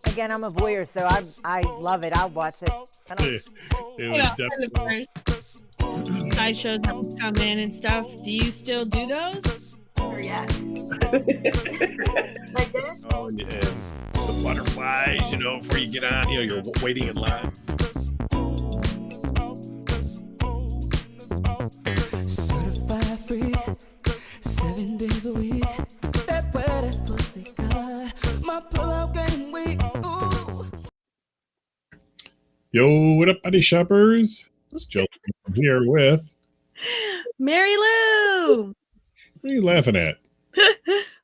Again, I'm a voyeur, so I love it. I'll watch it. It was definitely... sideshows that would come in and stuff. Do you still do those? Or yes. Like this? Oh, and the butterflies, before you get on, you're waiting in line. Certified free, 7 days a week. That wet ass pussy got my pull-out game weak. Ooh. Yo, what up, buddy shoppers? It's Jello here with Marilu. What are you laughing at?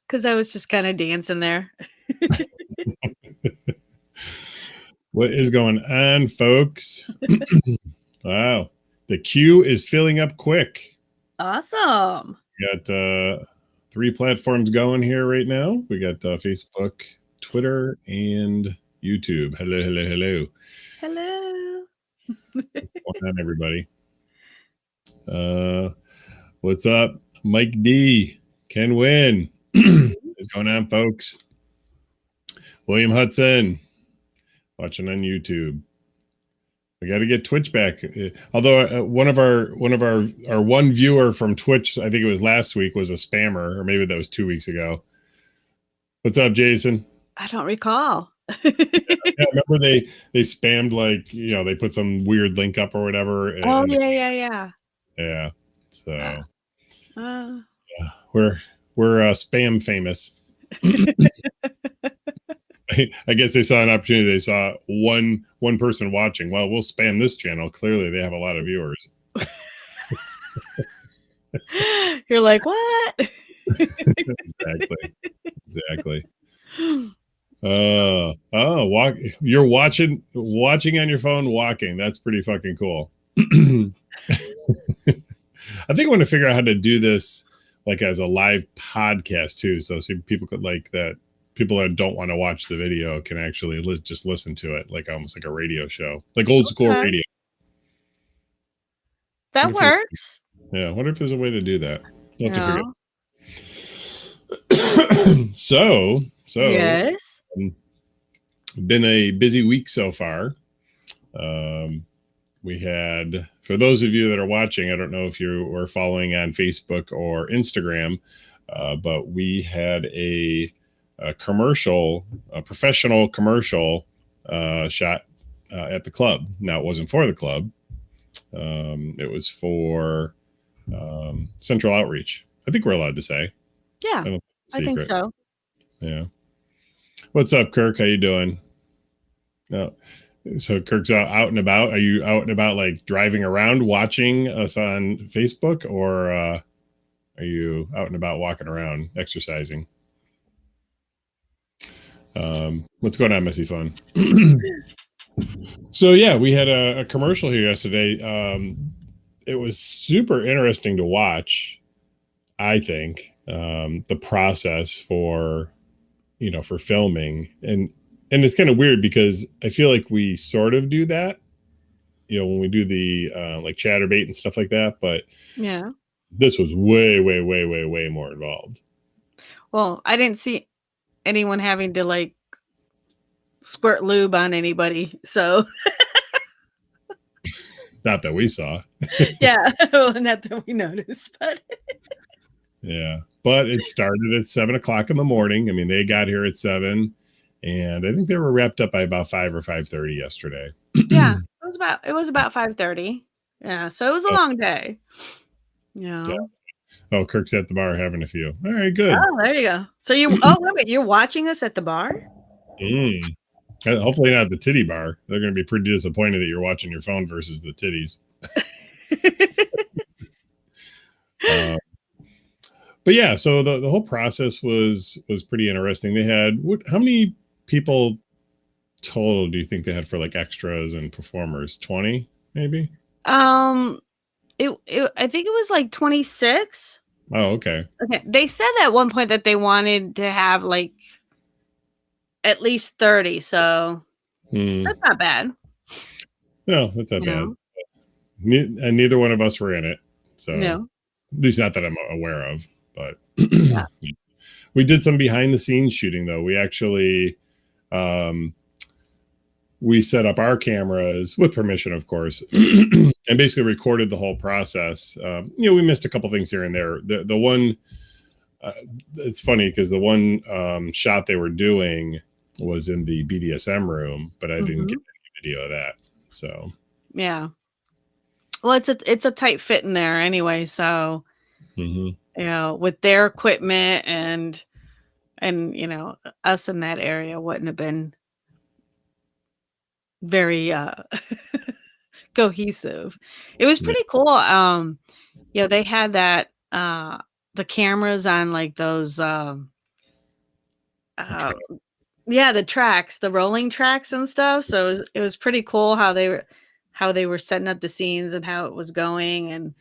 Because I was just kind of dancing there. What is going on, folks? Wow. The queue is filling up quick. Awesome. We got 3 platforms going here right now. We got Facebook, Twitter, and YouTube. Hello, hello, hello. Hello. What's going on, everybody? What's up? Mike D. Ken Win. What's going on, folks? William Hudson. Watching on YouTube. We got to get Twitch back. Although one of our one viewer from Twitch, I think it was last week, was a spammer, or maybe that was 2 weeks ago. What's up, Jason? I don't recall. Yeah, remember they spammed, like, they put some weird link up or whatever. Yeah. Yeah. So Yeah, we're spam famous. I guess they saw an opportunity. They saw one person watching. Well, we'll spam this channel. Clearly, they have a lot of viewers. You're like, what? Exactly. You're watching on your phone, walking. That's pretty fucking cool. I think I want to figure out how to do this like as a live podcast too, so people could like that. People that don't want to watch the video can actually just listen to it, like almost like a radio show, like old school radio. That works. Yeah, I wonder if there's a way to do that. We'll have Yeah. to figure it. So Yes. Been a busy week so far. We had, for those of you that are watching, I don't know if you were following on Facebook or Instagram, but we had a professional commercial shot at the club. Now, it wasn't for the club. It was for Central Outreach. I think we're allowed to say. Yeah, I think so. Yeah. What's up, Kirk? How you doing? No. So Kirk's out and about. Are you out and about, like driving around watching us on Facebook, or are you out and about walking around exercising? What's going on, Messy Fun? So yeah, we had a commercial here yesterday. It was super interesting to watch. I think the process for filming, and it's kind of weird because I feel like we sort of do that, when we do the like chatterbait and stuff like that. But yeah, this was way more involved. Well, I didn't see anyone having to like squirt lube on anybody, so Not that we saw. yeah, well, not that we noticed, but Yeah, but it started at 7:00 in the morning. I mean, they got here at 7, and I think they were wrapped up by about 5 or 5:30 yesterday. yeah, it was about 5:30. Yeah, so it was a long day. Yeah. Oh, Kirk's at the bar having a few. All right, good. Oh, there you go. So wait a minute, you're watching us at the bar? Hopefully not the titty bar. They're going to be pretty disappointed that you're watching your phone versus the titties. But yeah, so the whole process was pretty interesting. They had how many people total do you think they had for like extras and performers? 20 maybe? I think it was like 26. Oh, okay. Okay. They said at one point that they wanted to have like at least 30, so that's not bad. No, that's not bad. And neither one of us were in it. So no. At least not that I'm aware of. But yeah. We did some behind the scenes shooting though. We actually we set up our cameras with permission, of course, and basically recorded the whole process. We missed a couple things here and there. The one, it's funny because the one shot they were doing was in the BDSM room, but I didn't get any video of that. So yeah. Well, it's a tight fit in there anyway. So with their equipment and us in that area wouldn't have been very cohesive. It was pretty cool. They had that the cameras on like those the tracks, the rolling tracks and stuff. So it was pretty cool how they were setting up the scenes and how it was going, and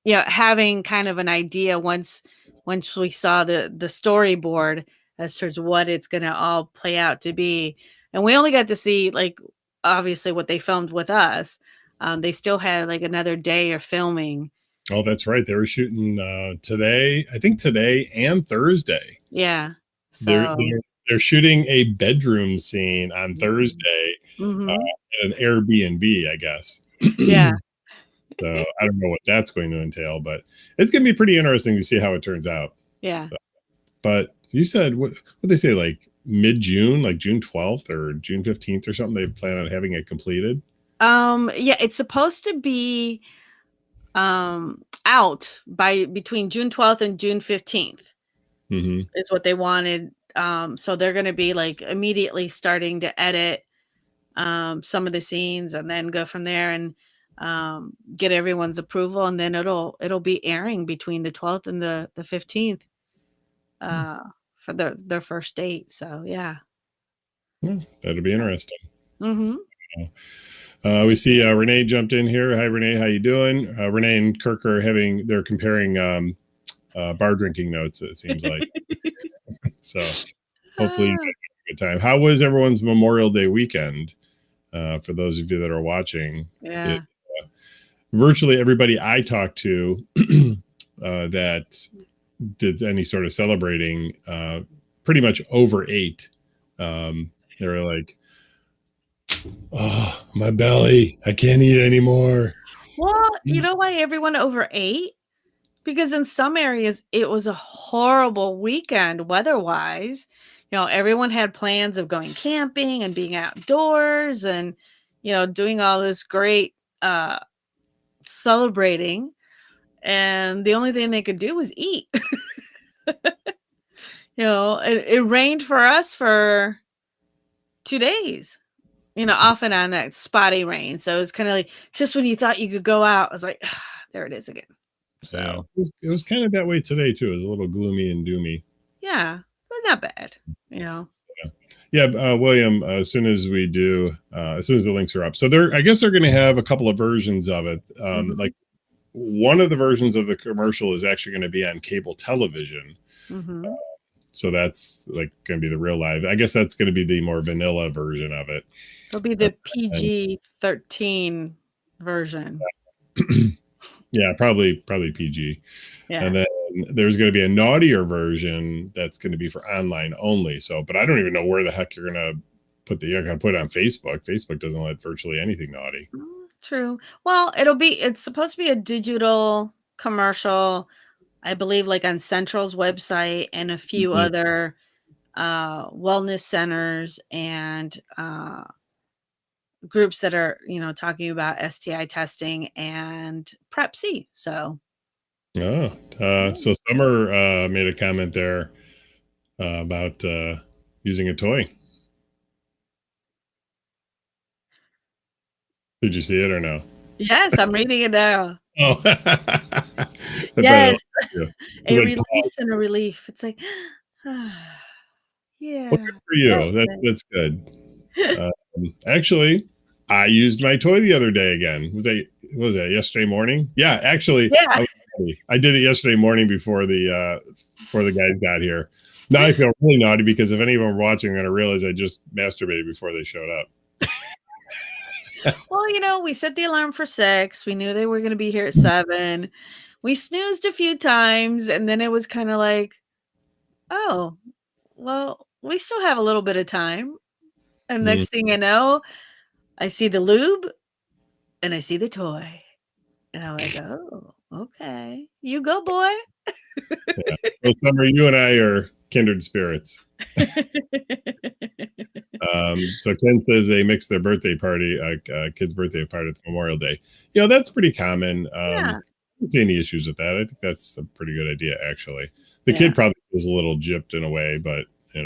having kind of an idea once we saw the storyboard as towards what it's going to all play out to be. And we only got to see like obviously what they filmed with us. They still had like another day of filming. Oh, that's right. They were shooting today, I think today and Thursday. Yeah. So they're shooting a bedroom scene on Thursday at an Airbnb, I guess. Yeah. So I don't know what that's going to entail, but it's going to be pretty interesting to see how it turns out. Yeah. So, but you said what they say, like mid-June, like June 12th or June 15th or something, they plan on having it completed? Yeah, it's supposed to be out by between June 12th and June 15th is what they wanted. So they're going to be like immediately starting to edit some of the scenes and then go from there and get everyone's approval, and then it'll be airing between the 12th and the 15th for their first date. So yeah, that'll be interesting. We see Renee jumped in here. Hi Renee, how you doing? Renee and Kirk they're comparing bar drinking notes, it seems like. So hopefully you guys have a good time. How was everyone's Memorial Day weekend? For those of you that are watching, virtually everybody I talked to that did any sort of celebrating pretty much overate. They were like, oh, my belly, I can't eat anymore. Well, you know why everyone overate? Because in some areas it was a horrible weekend weather-wise. Everyone had plans of going camping and being outdoors and doing all this great celebrating, and the only thing they could do was eat. It rained for us for 2 days, off and on, that spotty rain. So it's kind of like just when you thought you could go out, I was like, there it is again. So it was kind of that way today too. It was a little gloomy and doomy. Yeah, but not bad, Yeah, William, as soon as the links are up. So I guess they're going to have a couple of versions of it. Like one of the versions of the commercial is actually going to be on cable television. So that's like going to be the real live. I guess that's going to be the more vanilla version of it. It'll be the PG-13 version. Yeah, probably PG. Yeah. And then there's going to be a naughtier version that's going to be for online only. So, but I don't even know where the heck you're going to you're going to put it on Facebook. Facebook doesn't let virtually anything naughty. True. Well, it's supposed to be a digital commercial, I believe, like on Central's website and a few other wellness centers and groups that are, talking about STI testing and Prep C. So. So Summer made a comment there about using a toy. Did you see it or no? Yes, I'm reading it now. Oh, yes, a release and a relief. It's like, yeah. Well, good for you. That's good. Actually, I used my toy the other day again. Was that yesterday morning? Yeah, actually, yeah. I did it yesterday morning before the guys got here. Now I feel really naughty because if any of them are watching, they're going to realize I just masturbated before they showed up. Well, we set the alarm for 6. We knew they were going to be here at 7. We snoozed a few times, and then it was kind of like, oh, well, we still have a little bit of time. And Mm. next thing I know, I see the lube and I see the toy. And I'm like, oh, okay. You go, boy. Yeah. Well, Summer, you and I are kindred spirits. So Ken says they mix their birthday party, kid's birthday party with Memorial Day. That's pretty common. Yeah. I don't see any issues with that. I think that's a pretty good idea, actually. The Yeah. kid probably was a little gypped in a way, but I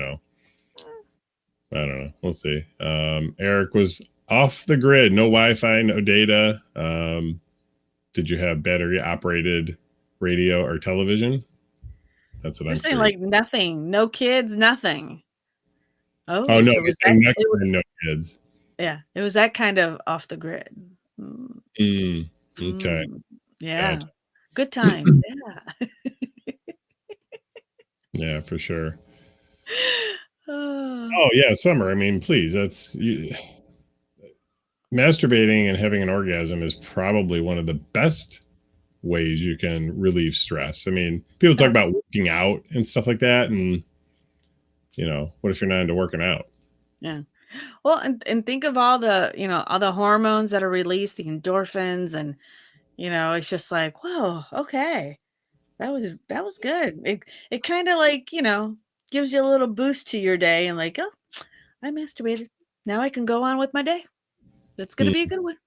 don't know. We'll see. Eric was off the grid, no Wi-Fi, no data. Did you have battery operated radio or television? That's what You're I'm saying curious. like nothing, no kids, nothing. Oh Oh, no, so he's was that saying next it was, time no kids. yeah, it was that kind of off the grid. Okay. Yeah. Gotcha. Good times. Yeah. Yeah, for sure. Oh, Oh yeah, Summer. I mean, please, masturbating and having an orgasm is probably one of the best ways you can relieve stress. I mean, people talk about working out and stuff like that, and what if you're not into working out? yeah. Well, and think of all the, all the hormones that are released, the endorphins, and it's just like, whoa, okay. That was good. It kind of like, gives you a little boost to your day and like, oh, I masturbated. Now I can go on with my day. That's gonna be a good one.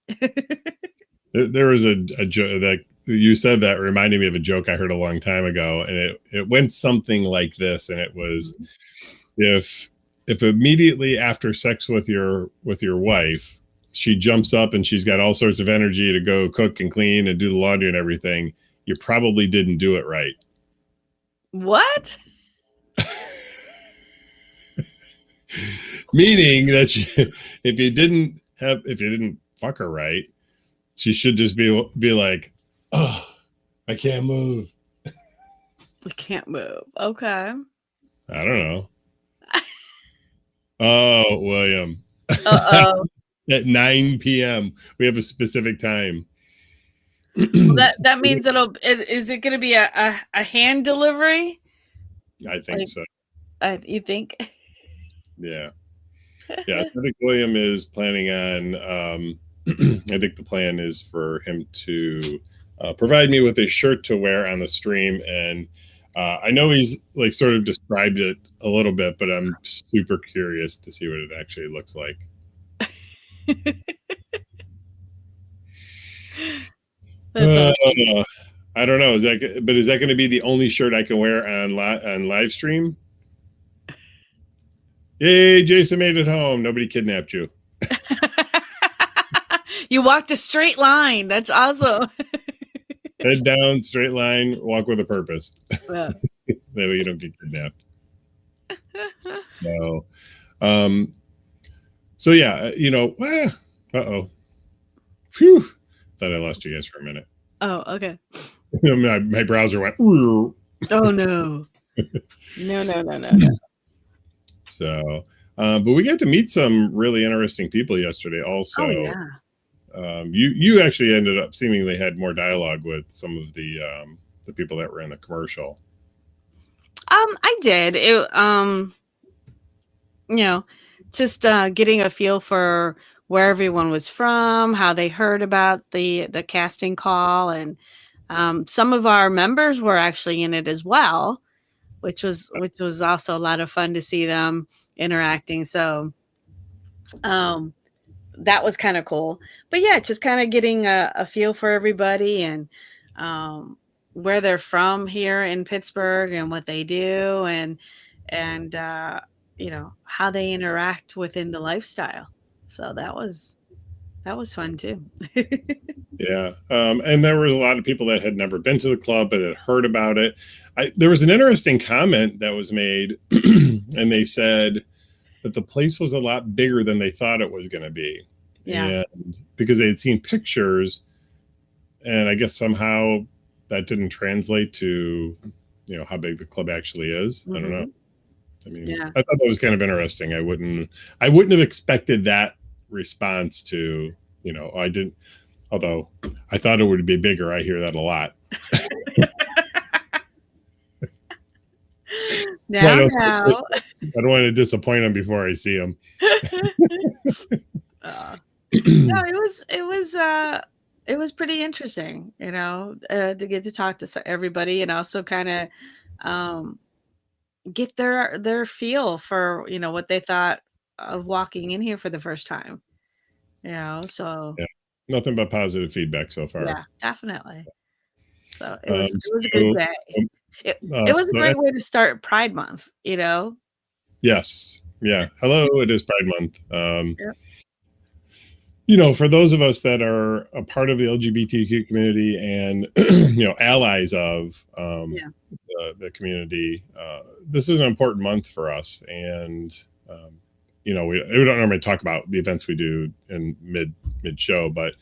There was a joke that you said that reminded me of a joke I heard a long time ago, and it went something like this, and it was if immediately after sex with your wife, she jumps up and she's got all sorts of energy to go cook and clean and do the laundry and everything, you probably didn't do it right. What? Meaning that if you didn't fuck her right, she should just be like, oh, I can't move. I can't move. Okay. I don't know. Oh, William. Uh-oh. At 9 p.m. We have a specific time. Well, that means is it going to be a hand delivery? I think so. You think? Yeah. Yeah. So I think William is planning on, I think the plan is for him to provide me with a shirt to wear on the stream. And I know he's like sort of described it a little bit, but I'm super curious to see what it actually looks like. I don't know. Is that going to be the only shirt I can wear on live stream? Yay, Jason made it home. Nobody kidnapped you. You walked a straight line. That's awesome. Head down, straight line, walk with a purpose. Yeah. That way you don't get kidnapped. So yeah, uh-oh. Phew. Thought I lost you guys for a minute. Oh, okay. My browser went. Oh no. No. So, but we got to meet some really interesting people yesterday also. Oh, yeah. You actually ended up seemingly had more dialogue with some of the people that were in the commercial. I did. Just getting a feel for where everyone was from, how they heard about the casting call, and some of our members were actually in it as well, which was also a lot of fun to see them interacting. So that was kind of cool. But yeah, just kind of getting a feel for everybody and where they're from here in Pittsburgh and what they do and how they interact within the lifestyle. So that was fun too. Yeah. And there were a lot of people that had never been to the club but had heard about it. There was an interesting comment that was made and they said that the place was a lot bigger than they thought it was going to be. Yeah. And because they had seen pictures and I guess somehow that didn't translate to, how big the club actually is. Mm-hmm. I don't know. I mean, yeah. I thought that was kind of interesting. I wouldn't have expected that response to, although I thought it would be bigger. I hear that a lot. Now, I now. don't want to disappoint him before I see him. No, it was pretty interesting, to get to talk to everybody and also kind of get their feel for what they thought of walking in here for the first time. So Yeah, nothing but positive feedback so far. yeah, definitely. So it was a good day. It was a so great way to start Pride Month. Yes, yeah. Hello, it is Pride Month. Yep. For those of us that are a part of the LGBTQ community and allies of the community, this is an important month for us. And we don't normally talk about the events we do in mid show, but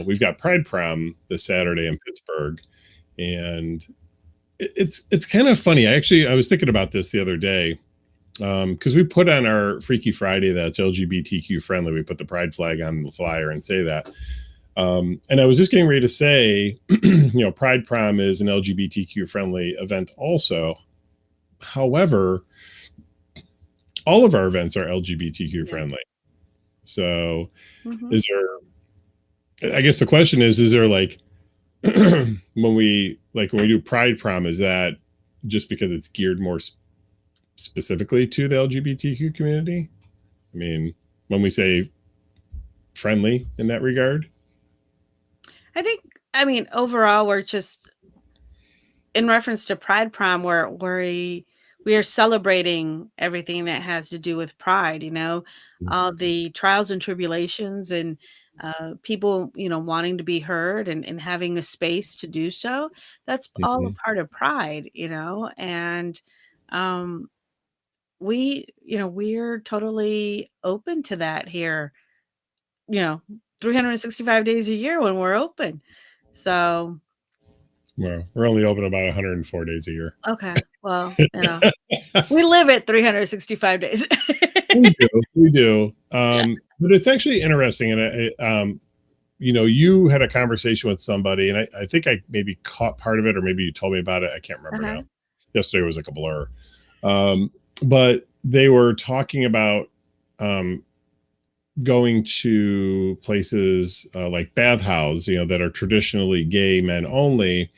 we've got Pride Prom this Saturday in Pittsburgh, and it's kind of funny. I was thinking about this the other day. Because we put on our Freaky Friday that's LGBTQ friendly. We put the pride flag on the flyer and say that. And I was just getting ready to say, Pride Prom is an LGBTQ friendly event also. However, all of our events are LGBTQ friendly. So is there, I guess the question is there like, when we do Pride Prom, is that just because it's geared more specifically to the LGBTQ community? I mean, when we say friendly in that regard, I mean, overall, we're just in reference to Pride Prom, where we are celebrating everything that has to do with pride, all the trials and tribulations and people, wanting to be heard and having a space to do so. That's all a part of pride, and we're totally open to that here, 365 days a year when we're open. So, well, we're only open about 104 days a year. okay. Well, we live at 365 days. We do. But it's actually interesting. And you had a conversation with somebody, and I think I maybe caught part of it, or maybe you told me about it. I can't remember now. Yesterday was like a blur. But they were talking about going to places like bathhouses, that are traditionally gay men only,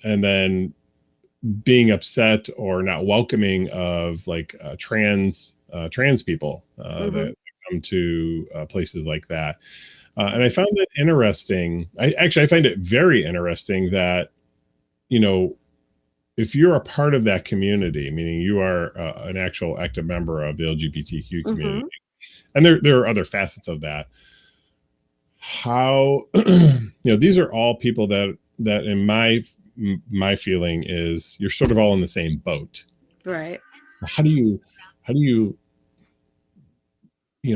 and then being upset or not welcoming of like trans people that come to places like that. And I found it interesting. I find it very interesting that, if you're a part of that community, meaning you are an actual active member of the LGBTQ community, and there are other facets of that, how, these are all people that in my feeling is you're sort of all in the same boat. Right. How do you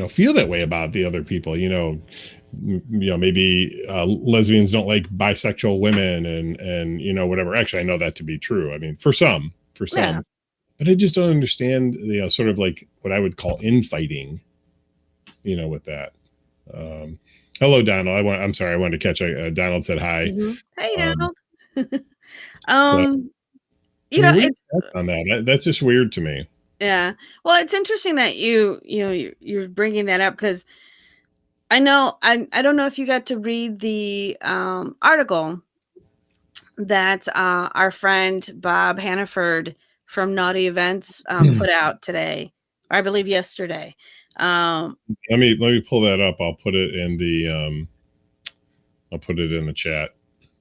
feel that way about the other people? Maybe lesbians don't like bisexual women and whatever. Actually, I know that to be true. I mean, for some, Yeah. but I just don't understand, sort of like what I would call infighting, with that. Hello, Donald. I'm sorry. I wanted to catch Donald said hi. Hey, Donald. It's on that. That's just weird to me. Yeah. Well, it's interesting that you're bringing that up, because I know I don't know if you got to read the article that our friend Bob Hannaford from Naughty Events put out today, or I believe yesterday. Let me pull that up. I'll put it in the chat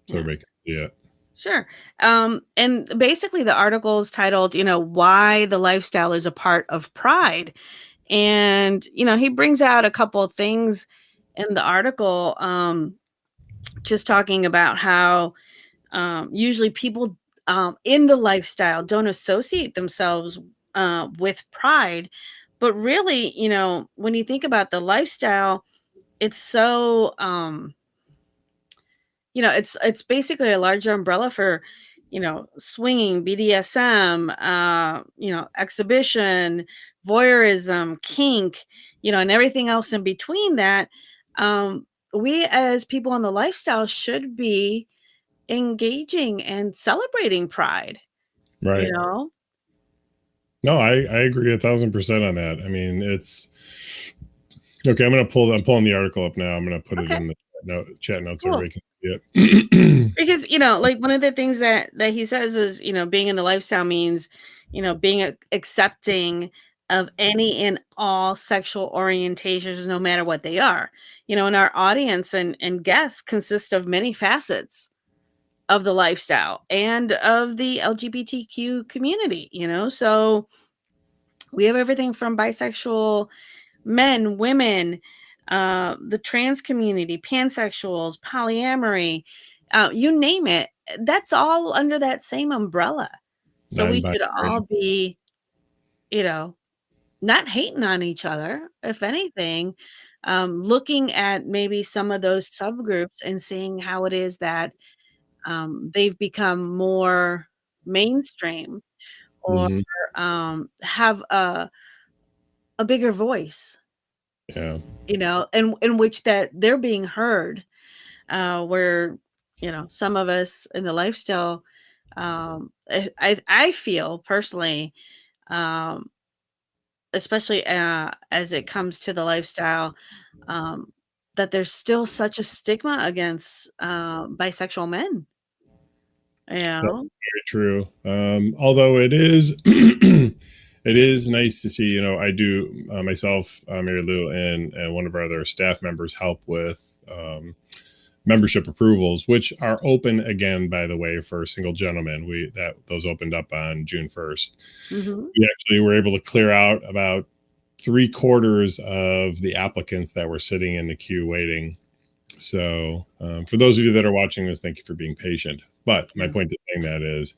so everybody can see it. Sure. And basically the article is titled, Why the Lifestyle is a Part of Pride. And, he brings out a couple of things in the article, just talking about how usually people in the lifestyle don't associate themselves with pride. But really, when you think about the lifestyle, it's so, it's basically a larger umbrella for, swinging, BDSM, exhibition, voyeurism, kink, and everything else in between that. We as people in the lifestyle should be engaging and celebrating pride, right? No, I agree 1,000% on that. I mean, it's okay. I'm pulling the article up now. I'm going to put it Okay, in the chat notes so cool. everybody can see it. Because, like one of the things that he says is, being in the lifestyle means, being accepting of any and all sexual orientations, no matter what they are. And our audience and guests consist of many facets of the lifestyle and of the LGBTQ community, so we have everything from bisexual men, women, the trans community, pansexuals, polyamory, you name it. That's all under that same umbrella. So we should all Non-binary. be, you know, not hating on each other. If anything, looking at maybe some of those subgroups and seeing how it is that they've become more mainstream or Mhm. have a bigger voice, Yeah. and in which that they're being heard, where some of us in the lifestyle, I feel personally, um, especially as it comes to the lifestyle, um, that there's still such a stigma against bisexual men. You That's know, very true. Although it is, it is nice to see. I do myself, Marilu, and one of our other staff members help with membership approvals, which are open again, by the way, for single gentlemen. Those opened up on June 1st. hmm We actually were able to clear out about 3/4 of the applicants that were sitting in the queue waiting. So, for those of you that are watching this, thank you for being patient. But my yeah, point to saying that is,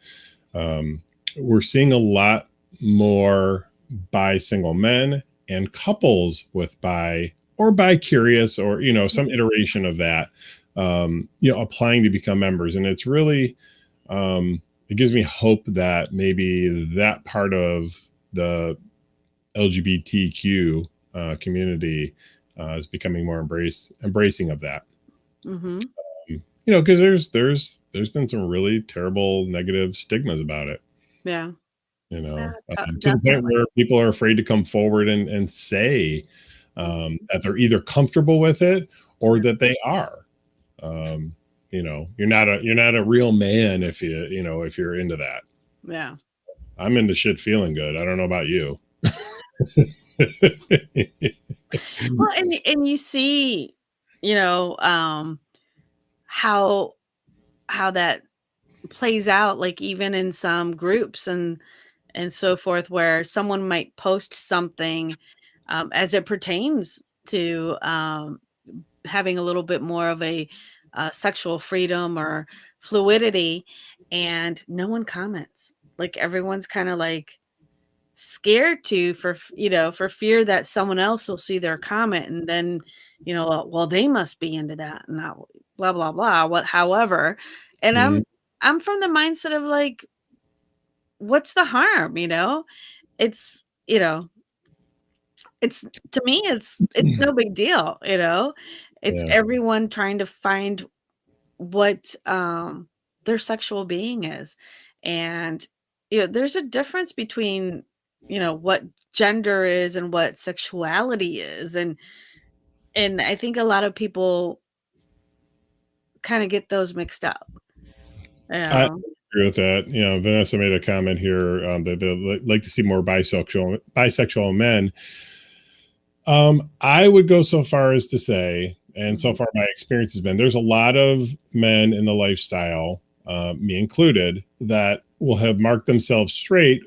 um, we're seeing a lot more bi single men and couples with bi or bi curious or some mhm, iteration of that, applying to become members, and it's really it gives me hope that maybe that part of the LGBTQ community is becoming more embracing of that. mhm, Because there's been some really terrible negative stigmas about it. yeah, yeah, To the point definitely. where people are afraid to come forward and say Mhm, that they're either comfortable with it or that they are. Um, you're not a real man if if you're into that. yeah. I'm into shit feeling good. I don't know about you. Well, and you see, you know, how that plays out, like even in some groups and so forth, where someone might post something as it pertains to having a little bit more of a sexual freedom or fluidity, and no one comments. Like everyone's kind of like scared to for fear that someone else will see their comment and then well, they must be into that and not blah blah blah what however. And Mhm. I'm from the mindset of like, what's the harm? It's it's to me it's no big deal. It's Yeah. everyone trying to find what their sexual being is. And there's a difference between what gender is and what sexuality is. And I think a lot of people kind of get those mixed up. you I know agree with that. Vanessa made a comment here that they'd like to see more bisexual men. I would go so far as to say, and so Mhm. far my experience has been, there's a lot of men in the lifestyle, me included, that will have marked themselves straight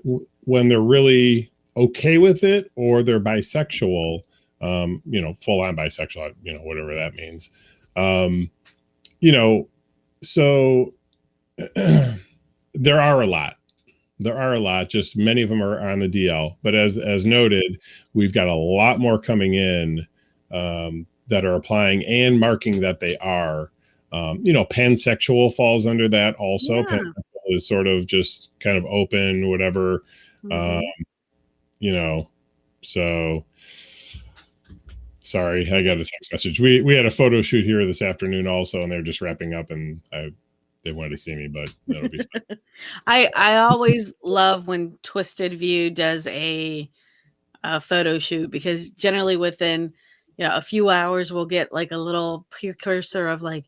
when they're really okay with it, or they're bisexual, full on bisexual, whatever that means. Um, you know, so there are a lot. There are a lot. Just many of them are on the DL. But as noted, we've got a lot more coming in that are applying and marking that they are. Pansexual falls under that also. Yeah. Pansexual is sort of just kind of open, whatever. Uh, Mhm. you know, so sorry, I got a text message. We had a photo shoot here this afternoon also, and they're just wrapping up, and they wanted to see me, but that'll be fun. I always love when Twisted View does a photo shoot, because generally within a few hours we'll get like a little precursor of like,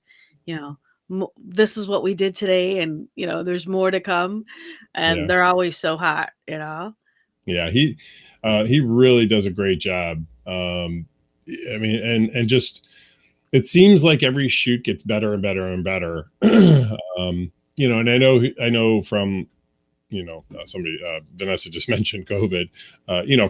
this is what we did today, and there's more to come, and Yeah. they're always so hot. Yeah, he really does a great job. I mean, and just it seems like every shoot gets better and better and better. And I know from somebody, Vanessa just mentioned COVID.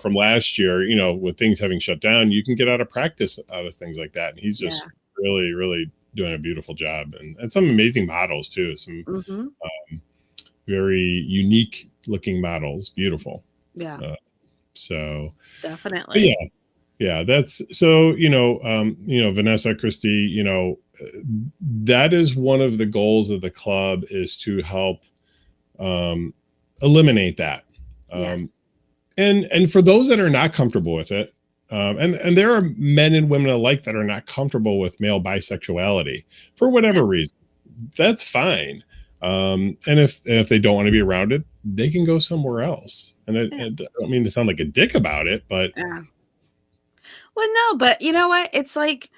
From last year, with things having shut down, you can get out of practice out of things like that, and he's just really, really doing a beautiful job, and some amazing models too. Some very unique looking models, beautiful. Yeah. So definitely. Yeah, that's so, Vanessa, Christy, that is one of the goals of the club, is to help eliminate that. Yes. And for those that are not comfortable with it, and there are men and women alike that are not comfortable with male bisexuality for whatever reason, that's fine. And if they don't want to be around it, they can go somewhere else. And I don't mean to sound like a dick about it, but well, no, but you know what? It's like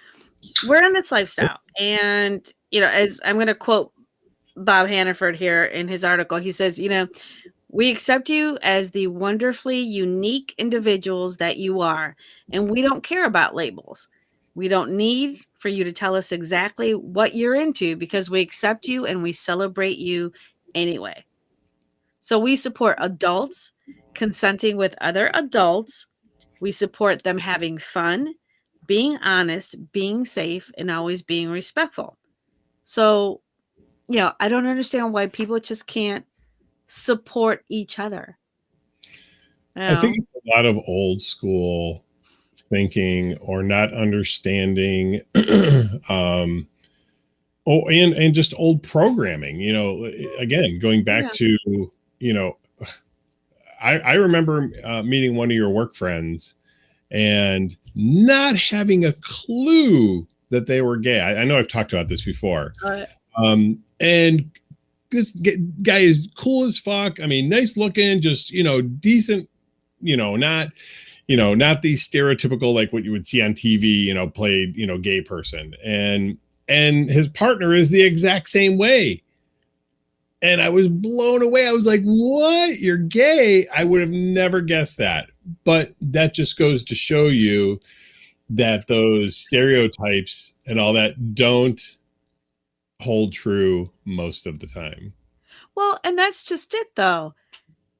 we're in this lifestyle, and as I'm going to quote Bob Hannaford here in his article, he says, we accept you as the wonderfully unique individuals that you are, and we don't care about labels. We don't need for you to tell us exactly what you're into, because we accept you and we celebrate you anyway. So we support adults consenting with other adults. We support them having fun, being honest, being safe, and always being respectful. So, I don't understand why people just can't support each other. I think it's a lot of old school thinking or not understanding, and just old programming, again, going back to, I remember meeting one of your work friends and not having a clue that they were gay. I know I've talked about this before. And this guy is cool as fuck. I mean, nice looking, just, decent, not these stereotypical, like what you would see on TV, played, gay person. And his partner is the exact same way. And I was blown away. I was like, what? You're gay? I would have never guessed that. But that just goes to show you that those stereotypes and all that don't hold true most of the time. Well, and that's just it, though.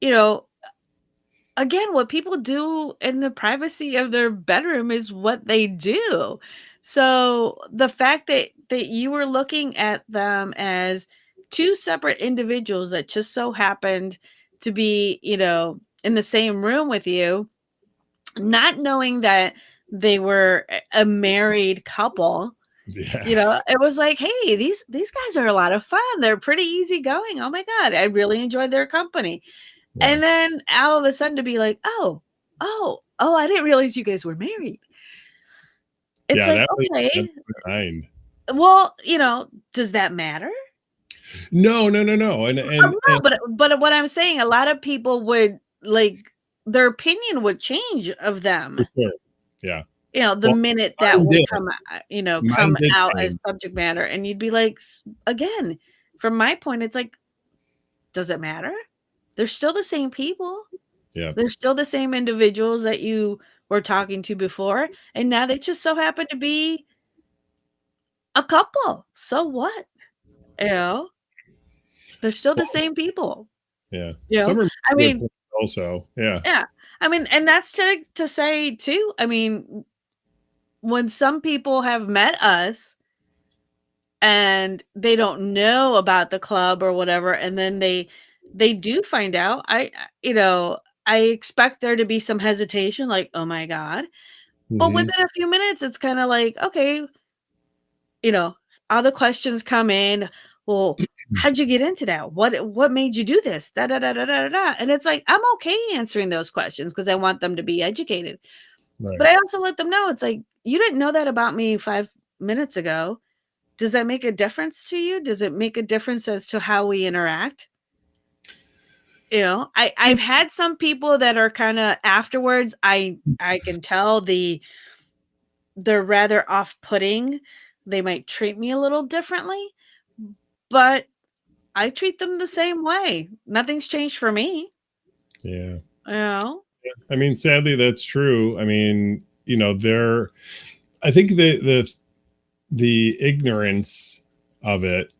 Again, what people do in the privacy of their bedroom is what they do. So the fact that you were looking at them as two separate individuals that just so happened to be, in the same room with you, not knowing that they were a married couple. It was like, hey, these guys are a lot of fun. They're pretty easygoing. Oh my God, I really enjoyed their company. Yeah. And then all of a sudden to be like, oh, I didn't realize you guys were married. It's okay. Well, does that matter? No. But what I'm saying, a lot of people would their opinion would change of them. Sure. Yeah. The minute that would come out as subject matter, and you'd be like, again, from my point, it's like, does it matter? They're still the same people. Yeah. They're still the same individuals that you were talking to before, and now they just so happen to be a couple. So what? They're still the same people. Yeah. I mean, also, yeah. Yeah. I mean, and that's to say too, I mean, when some people have met us and they don't know about the club or whatever, and then they do find out, I expect there to be some hesitation, like, oh my God. But within a few minutes, it's kind of like, okay, all the questions come in. Well, how'd you get into that? What made you do this? Da, da, da, da, da, da. And it's like, I'm okay answering those questions because I want them to be educated. Right. But I also let them know, it's like, you didn't know that about me 5 minutes ago. does that make a difference to you? Does it make a difference as to how we interact? You know, I've had some people that are kind of afterwards. I can tell they're rather off-putting. They might treat me a little differently, but I treat them the same way. Nothing's changed for me. Yeah. You know? I mean, sadly, that's true. I mean, I think the ignorance of it,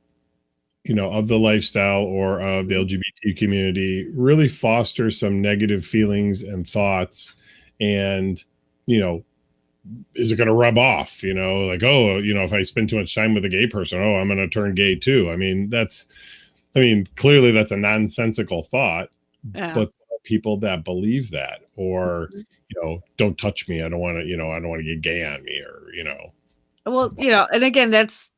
of the lifestyle or of the LGBT community really fosters some negative feelings and thoughts. And, is it going to rub off, like, oh, if I spend too much time with a gay person, oh, I'm going to turn gay too. I mean, clearly that's a nonsensical thought, Yeah. but there are people that believe that, or, don't touch me. I don't want to, I don't want to get gay on me, or, Well, and again, that's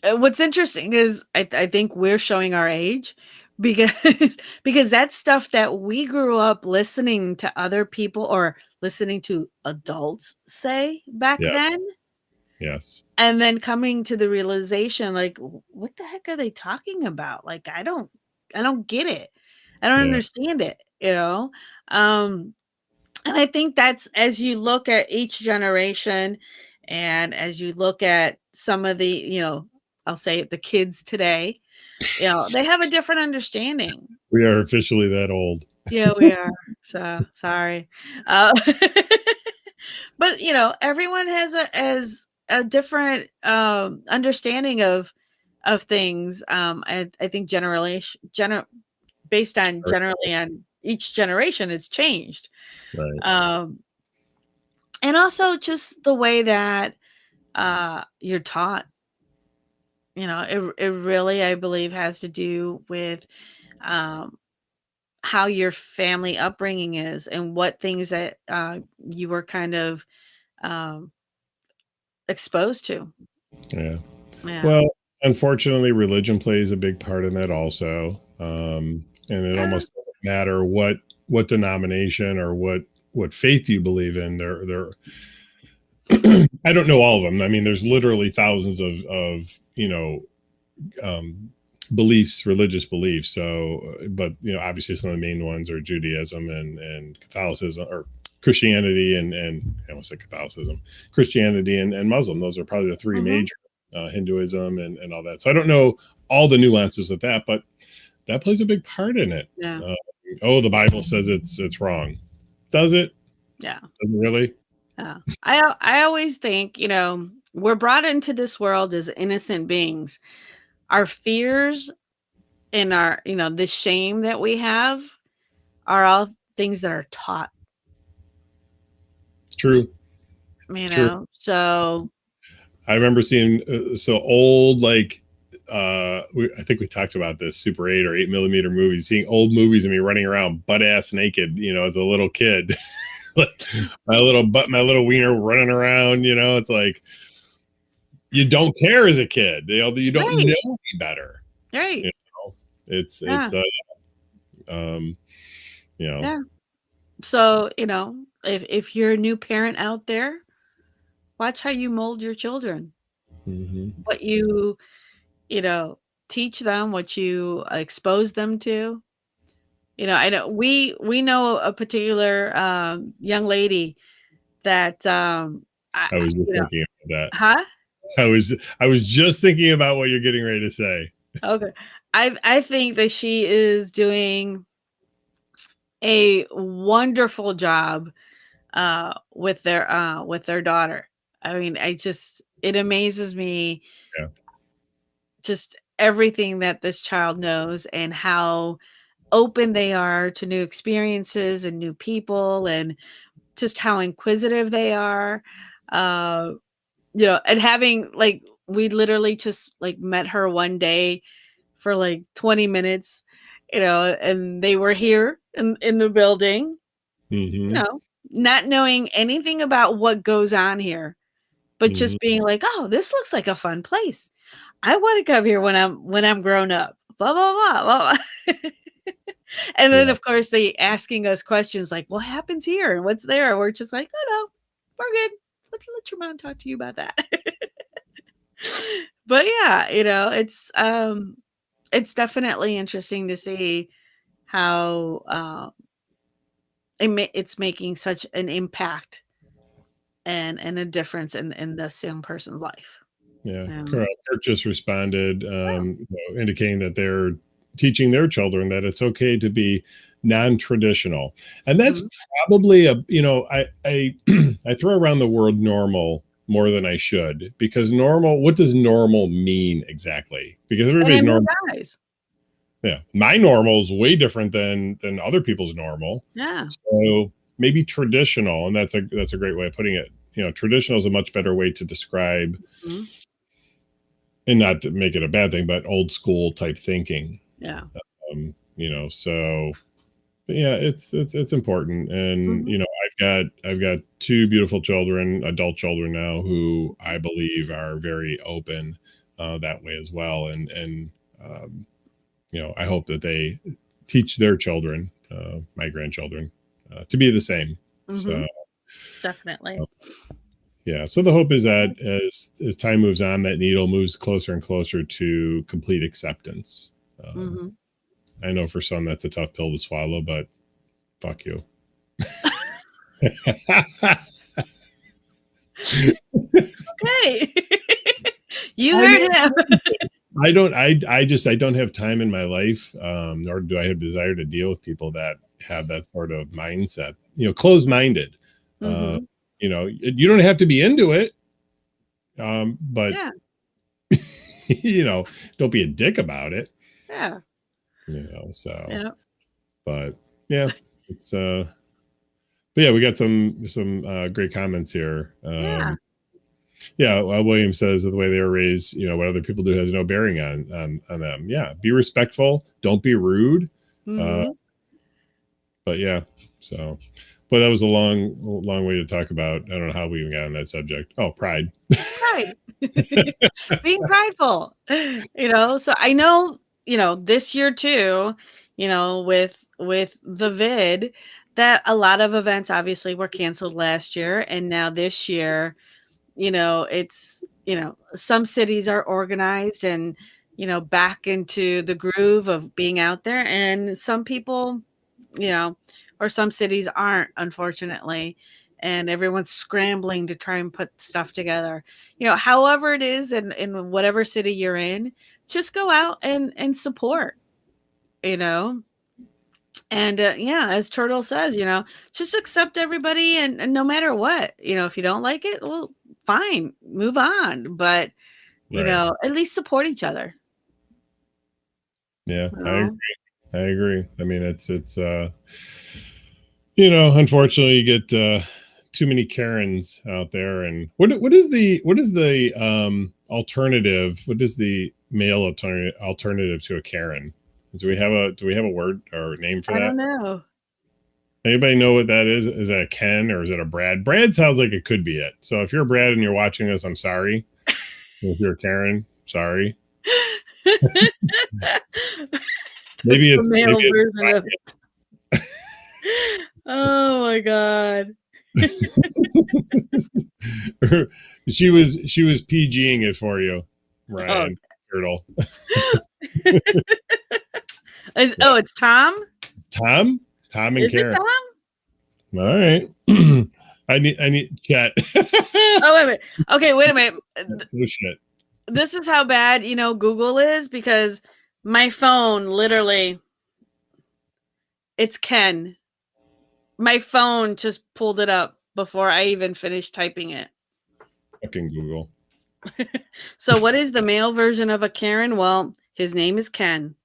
what's interesting is I think we're showing our age because that's stuff that we grew up listening to other people or listening to adults say back Yes. then. Yes. And then coming to the realization, like, what the heck are they talking about? Like, I don't get it. I don't understand it, and I think that's, as you look at each generation and as you look at some of the, I'll say the kids today, they have a different understanding. We are officially that old. Yeah, we are. So sorry. But everyone has a different understanding of things. I think based on generally on each generation, it's changed. Right. And also just the way that you're taught. It really, I believe, has to do with how your family upbringing is and what things that you were kind of exposed to. Yeah. Yeah. Well, unfortunately, religion plays a big part in that also. And it almost doesn't matter what denomination or what faith you believe in. They're I don't know all of them. I mean, there's literally thousands of beliefs, religious beliefs. So, but obviously some of the main ones are Judaism and Catholicism, or Christianity and I almost said Catholicism, Christianity and Muslim. Those are probably the three major, Hinduism and all that. So I don't know all the nuances of that, but that plays a big part in it. Yeah. The Bible says it's wrong. Does it? Yeah. Does it really? Yeah. I always think, we're brought into this world as innocent beings. Our fears and our, the shame that we have are all things that are taught. True. True. So I remember seeing old, like, I think we talked about this, Super 8 or 8mm movies, seeing old movies of me running around butt ass naked, as a little kid. my little wiener running around, it's like, you don't care as a kid, you don't know any better. Right. It's yeah. So, if you're a new parent out there, watch how you mold your children. What you, teach them, what you expose them to. I know we know a particular young lady that I was just thinking about that. Huh? I was just thinking about what you're getting ready to say. Okay. I think that she is doing a wonderful job with their daughter. I mean, it amazes me. Yeah. Just everything that this child knows and how open they are to new experiences and new people, and just how inquisitive they are. And having, like, we literally just like met her one day for like 20 minutes, and they were here in the building, not knowing anything about what goes on here, but just being like, oh, this looks like a fun place. I want to come here when I'm grown up, blah, blah, blah, blah, blah. And then, of course, they asking us questions like, what happens here and what's there? And we're just like, oh, no, we're good. Let your mom talk to you about that. But yeah, it's definitely interesting to see how it's making such an impact and a difference in this young person's life. Yeah, Um, Kurt just responded, indicating that they're teaching their children that it's okay to be non-traditional, and that's Mhm. probably I I throw around the word normal more than I should, because normal. What does normal mean exactly? Because And everybody's in their normal. eyes. Yeah, my normal is way different than other people's normal. Yeah. So maybe traditional, and that's a great way of putting it. Traditional is a much better way to describe, Mhm. and not to make it a bad thing, but old school type thinking. Yeah. So but yeah, it's important, and Mhm. I've got two beautiful children, adult children now, who I believe are very open that way as well, and um, I hope that they teach their children, my grandchildren, to be the same. So Mhm. Definitely. yeah, so the hope is that as time moves on, that needle moves closer and closer to complete acceptance. Um, Mhm. I know for some that's a tough pill to swallow, but fuck you. Okay. You I heard know. him. I don't have time in my life, nor do I have desire to deal with people that have that sort of mindset, closed minded. Uh, Mhm. you don't have to be into it, but Yeah. don't be a dick about it. Yeah. So, Yeah. but yeah, it's but yeah, we got some great comments here. Yeah. Yeah, William says that the way they were raised, what other people do has no bearing on them. Yeah, be respectful, don't be rude. Uh, Mhm. but yeah, so, but that was a long way to talk about. I don't know how we even got on that subject. Oh, pride. Pride. Being prideful. So I know, this year too, with the vid, that a lot of events obviously were canceled last year, and now this year, it's, some cities are organized and, back into the groove of being out there, and some people, you know, or some cities aren't, unfortunately, and everyone's scrambling to try and put stuff together. However it is in whatever city you're in, just go out and support, you know. And yeah, as Turtle says, just accept everybody, and no matter what, if you don't like it, well, fine, move on. But Right. at least support each other. Yeah, You I agree. know? I agree. I mean, it's unfortunately, you get too many Karens out there. And what is the alternative? What is the male alternative to a Karen? Do we have a word or name for I that? don't know. Anybody know what that is? Is that a Ken or is it a Brad? Brad sounds like it could be it. So if you're a Brad and you're watching this, I'm sorry. If you're a Karen, sorry. That's Maybe the it's maybe male it's version of. Oh my god. she was PGing it for you, Oh. Ryan Turtle. Yeah. It's Tom? Tom and Is it Karen. Tom? All right. I need chat. Oh, wait a minute. Okay, wait a minute. Oh shit. This is how bad, Google is, because my phone literally, it's Ken. My phone just pulled it up before I even finished typing it. Fucking Google. So what is the male version of a Karen? Well, his name is Ken.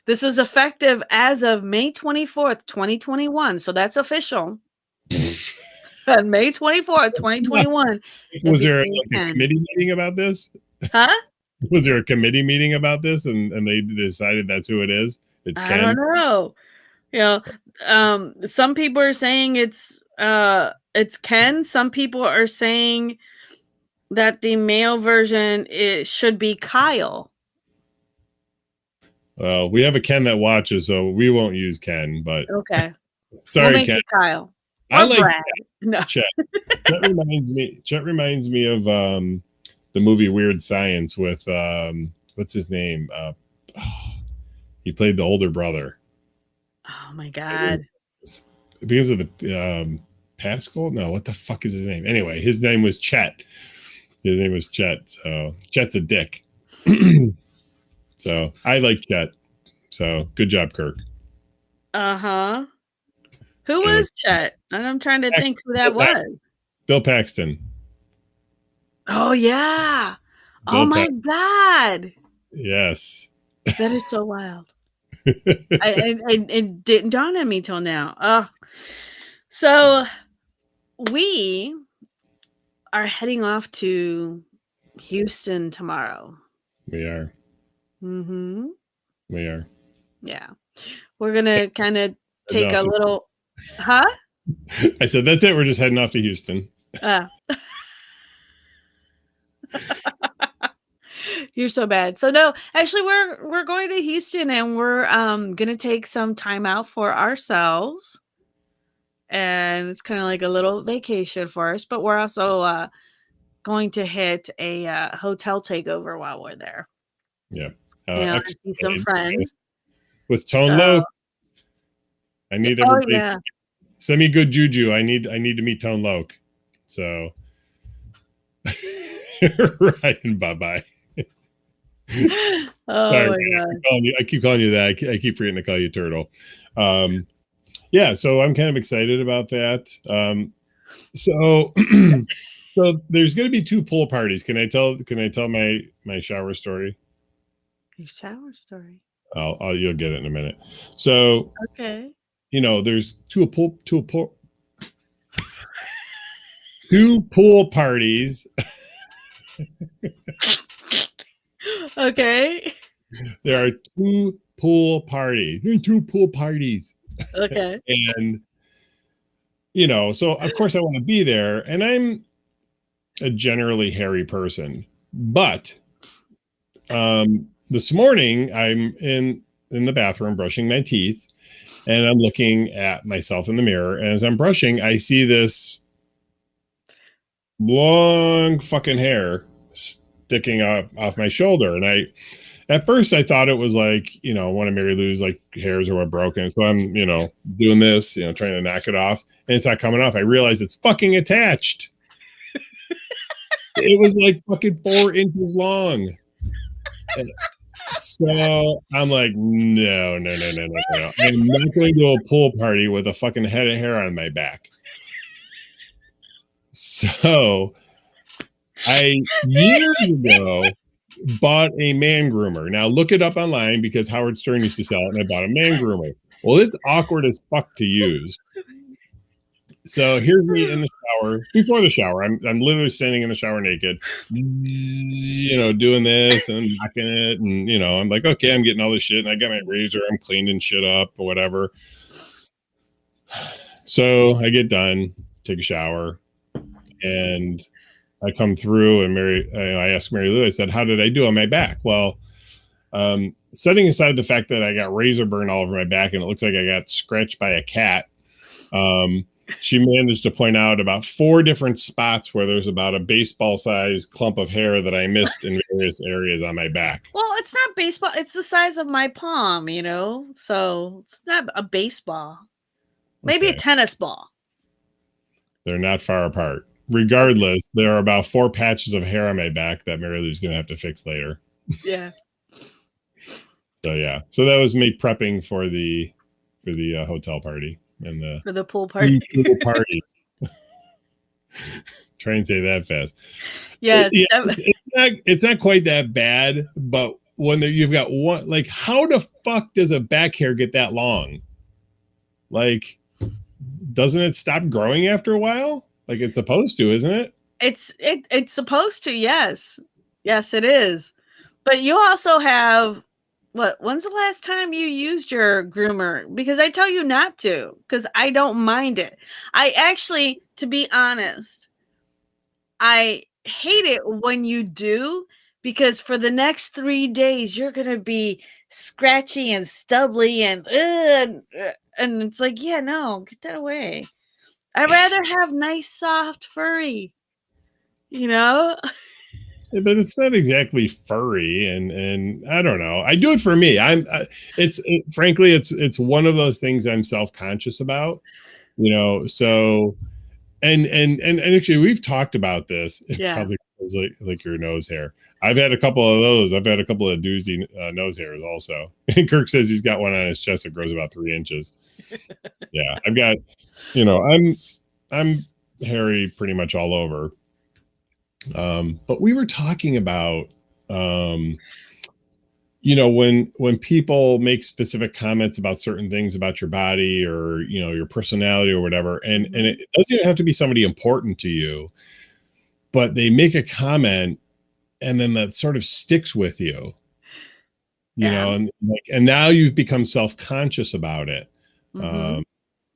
This is effective as of May 24th, 2021. So that's official. On May 24th, 2021. Was there became like a Ken. committee meeting about this? Huh? Was there a committee meeting about this and they decided that's who it is? It's I Ken. don't know. Some people are saying it's Ken. Some people are saying that the male version should be Kyle. Well, we have a Ken that watches, so we won't use Ken, but Okay. sorry, We'll make Ken. it Kyle. I Or like Brad. No. Chet. Chet reminds me of the movie Weird Science with what's his name? He played the older brother. Oh my god! Because of the Pascal? No, what the fuck is his name? Anyway, his name was Chet. His name was Chet. So Chet's a dick. So I like Chet. So good job, Kirk. Uh-huh. Who was Chet? And I'm trying to think who that was. Bill Paxton. Oh yeah. Oh my god. Yes. That is so wild. It didn't dawn on me till now. So we are heading off to Houston tomorrow. We are. Mm-hmm. We are. Yeah. We're gonna kind of take a little huh? I said that's it. We're just heading off to Houston. You're so bad. So no, actually we're going to Houston and we're gonna take some time out for ourselves. And it's kind of like a little vacation for us, but we're also going to hit a hotel takeover while we're there. Yeah. See some friends. With Tone Loc. I need everybody send me good juju. I need to meet Tone Loc. So Ryan, bye-bye. Oh my god. I keep calling you that. I keep forgetting to call you Turtle. Yeah, so I'm kind of excited about that. So there's going to be 2 pool parties. Can I tell my shower story? Your shower story. You'll get it in a minute. So okay, there's two pool parties. Okay. There are 2 pool parties. 2 pool parties. Okay. And so of course I want to be there, and I'm a generally hairy person, but this morning I'm in the bathroom brushing my teeth, and I'm looking at myself in the mirror, and as I'm brushing I see this long fucking hair sticking off my shoulder, and at first I thought it was like one of Marilu's like hairs were broken, so I'm doing this, trying to knock it off, and it's not coming off. I realize it's fucking attached. It was like fucking 4 inches long. So I'm like, no. I'm not going to a pool party with a fucking head of hair on my back. So I years ago bought a man groomer. Now look it up online because Howard Stern used to sell it, and I bought a man groomer. Well, it's awkward as fuck to use. So here's me in the shower. Before the shower, I'm literally standing in the shower naked, doing this and knocking it, and I'm like, okay, I'm getting all this shit, and I got my razor, I'm cleaning shit up or whatever. So I get done, take a shower, and I come through, and I asked Marilu, I said, how did I do on my back? Well, setting aside the fact that I got razor burn all over my back and it looks like I got scratched by a cat, she managed to point out about 4 different spots where there's about a baseball-sized clump of hair that I missed in various areas on my back. Well, it's not baseball. It's the size of my palm, so it's not a baseball. Maybe a tennis ball. They're not far apart. Regardless, there are about 4 patches of hair on my back that Marilu's going to have to fix later. Yeah. So that was me prepping for the hotel party and for the pool party. Try and say that fast. Yes. It's not quite that bad, but when you've got one, like, how the fuck does a back hair get that long? Like, doesn't it stop growing after a while? Like it's supposed to, isn't it? It's supposed to, yes. Yes, it is. But you also have when's the last time you used your groomer? Because I tell you not to, because I don't mind it. I actually, to be honest, I hate it when you do, because for the next 3 days you're gonna be scratchy and stubbly and it's like, yeah, no, get that away. I'd rather have nice, soft, furry, but it's not exactly furry, and I don't know. I do it for me. Frankly, it's one of those things I'm self-conscious about, so and actually we've talked about this. It probably feels like your nose hair. I've had a couple of those. I've had a couple of doozy nose hairs also. And Kirk says he's got one on his chest that grows about 3 inches. Yeah, I've got, I'm hairy pretty much all over. But we were talking about, when people make specific comments about certain things about your body or, your personality or whatever, and it doesn't even have to be somebody important to you, but they make a comment and then that sort of sticks with you, and now you've become self-conscious about it. And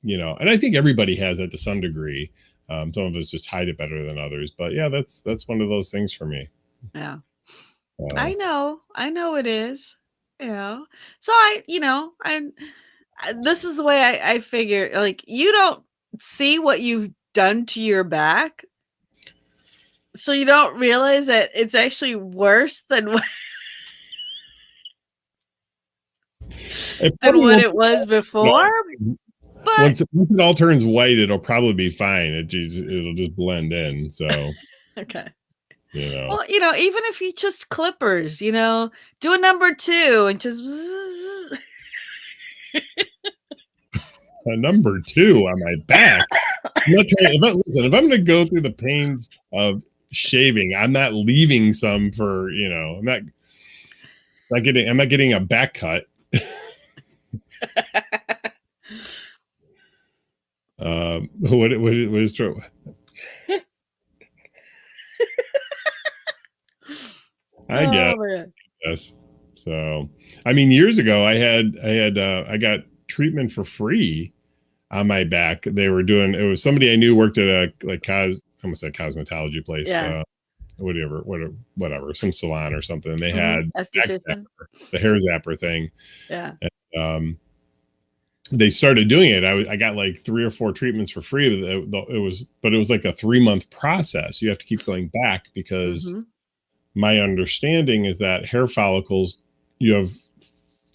I think everybody has that to some degree. Some of us just hide it better than others, but yeah, that's one of those things for me. Yeah. I know it is. So this is the way I figure, like, you don't see what you've done to your back, so you don't realize that it's actually worse than what it was before. But once it all turns white, it'll probably be fine. It'll just blend in. So okay. Well, even if you just clippers, do a number 2 and just a number 2 on my back. I'm not trying. Listen, if I'm going to go through the pains of shaving, I'm not leaving some for I'm not getting a back cut. What is true? I guess. So, I mean, years ago, I got treatment for free on my back. They were doing, it was somebody I knew worked at a I almost said cosmetology place. Yeah. Whatever, some salon or something. They had the hair zapper thing. Yeah. And, they started doing it. I got like 3 or 4 treatments for free. It was like a 3-month process. You have to keep going back because my understanding is that hair follicles, you have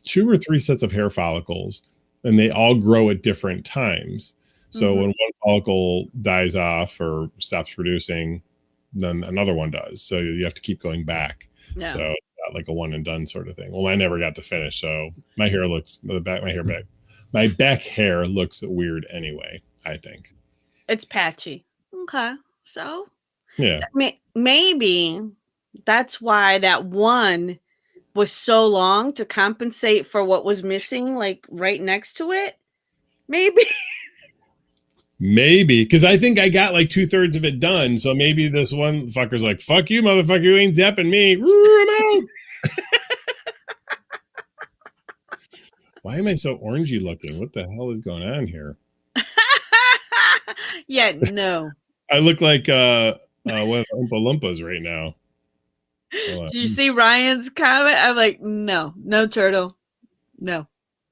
2 or 3 sets of hair follicles and they all grow at different times. So when one follicle dies off or stops producing, then another one does. So you have to keep going back. Yeah. So it's not like a one and done sort of thing. Well, I never got to finish. So my back hair looks weird anyway, I think. It's patchy. Okay. So yeah, maybe that's why that one was so long to compensate for what was missing, like right next to it. Maybe because I think I got like 2/3 of it done. So maybe this one fucker's like, fuck you, motherfucker, you ain't zapping me. I'm out. Why am I so orangey looking? What the hell is going on here? Yeah, no. I look like one of the Oompa Loompas right now. Did you see Ryan's comment? I'm like, no, turtle. No,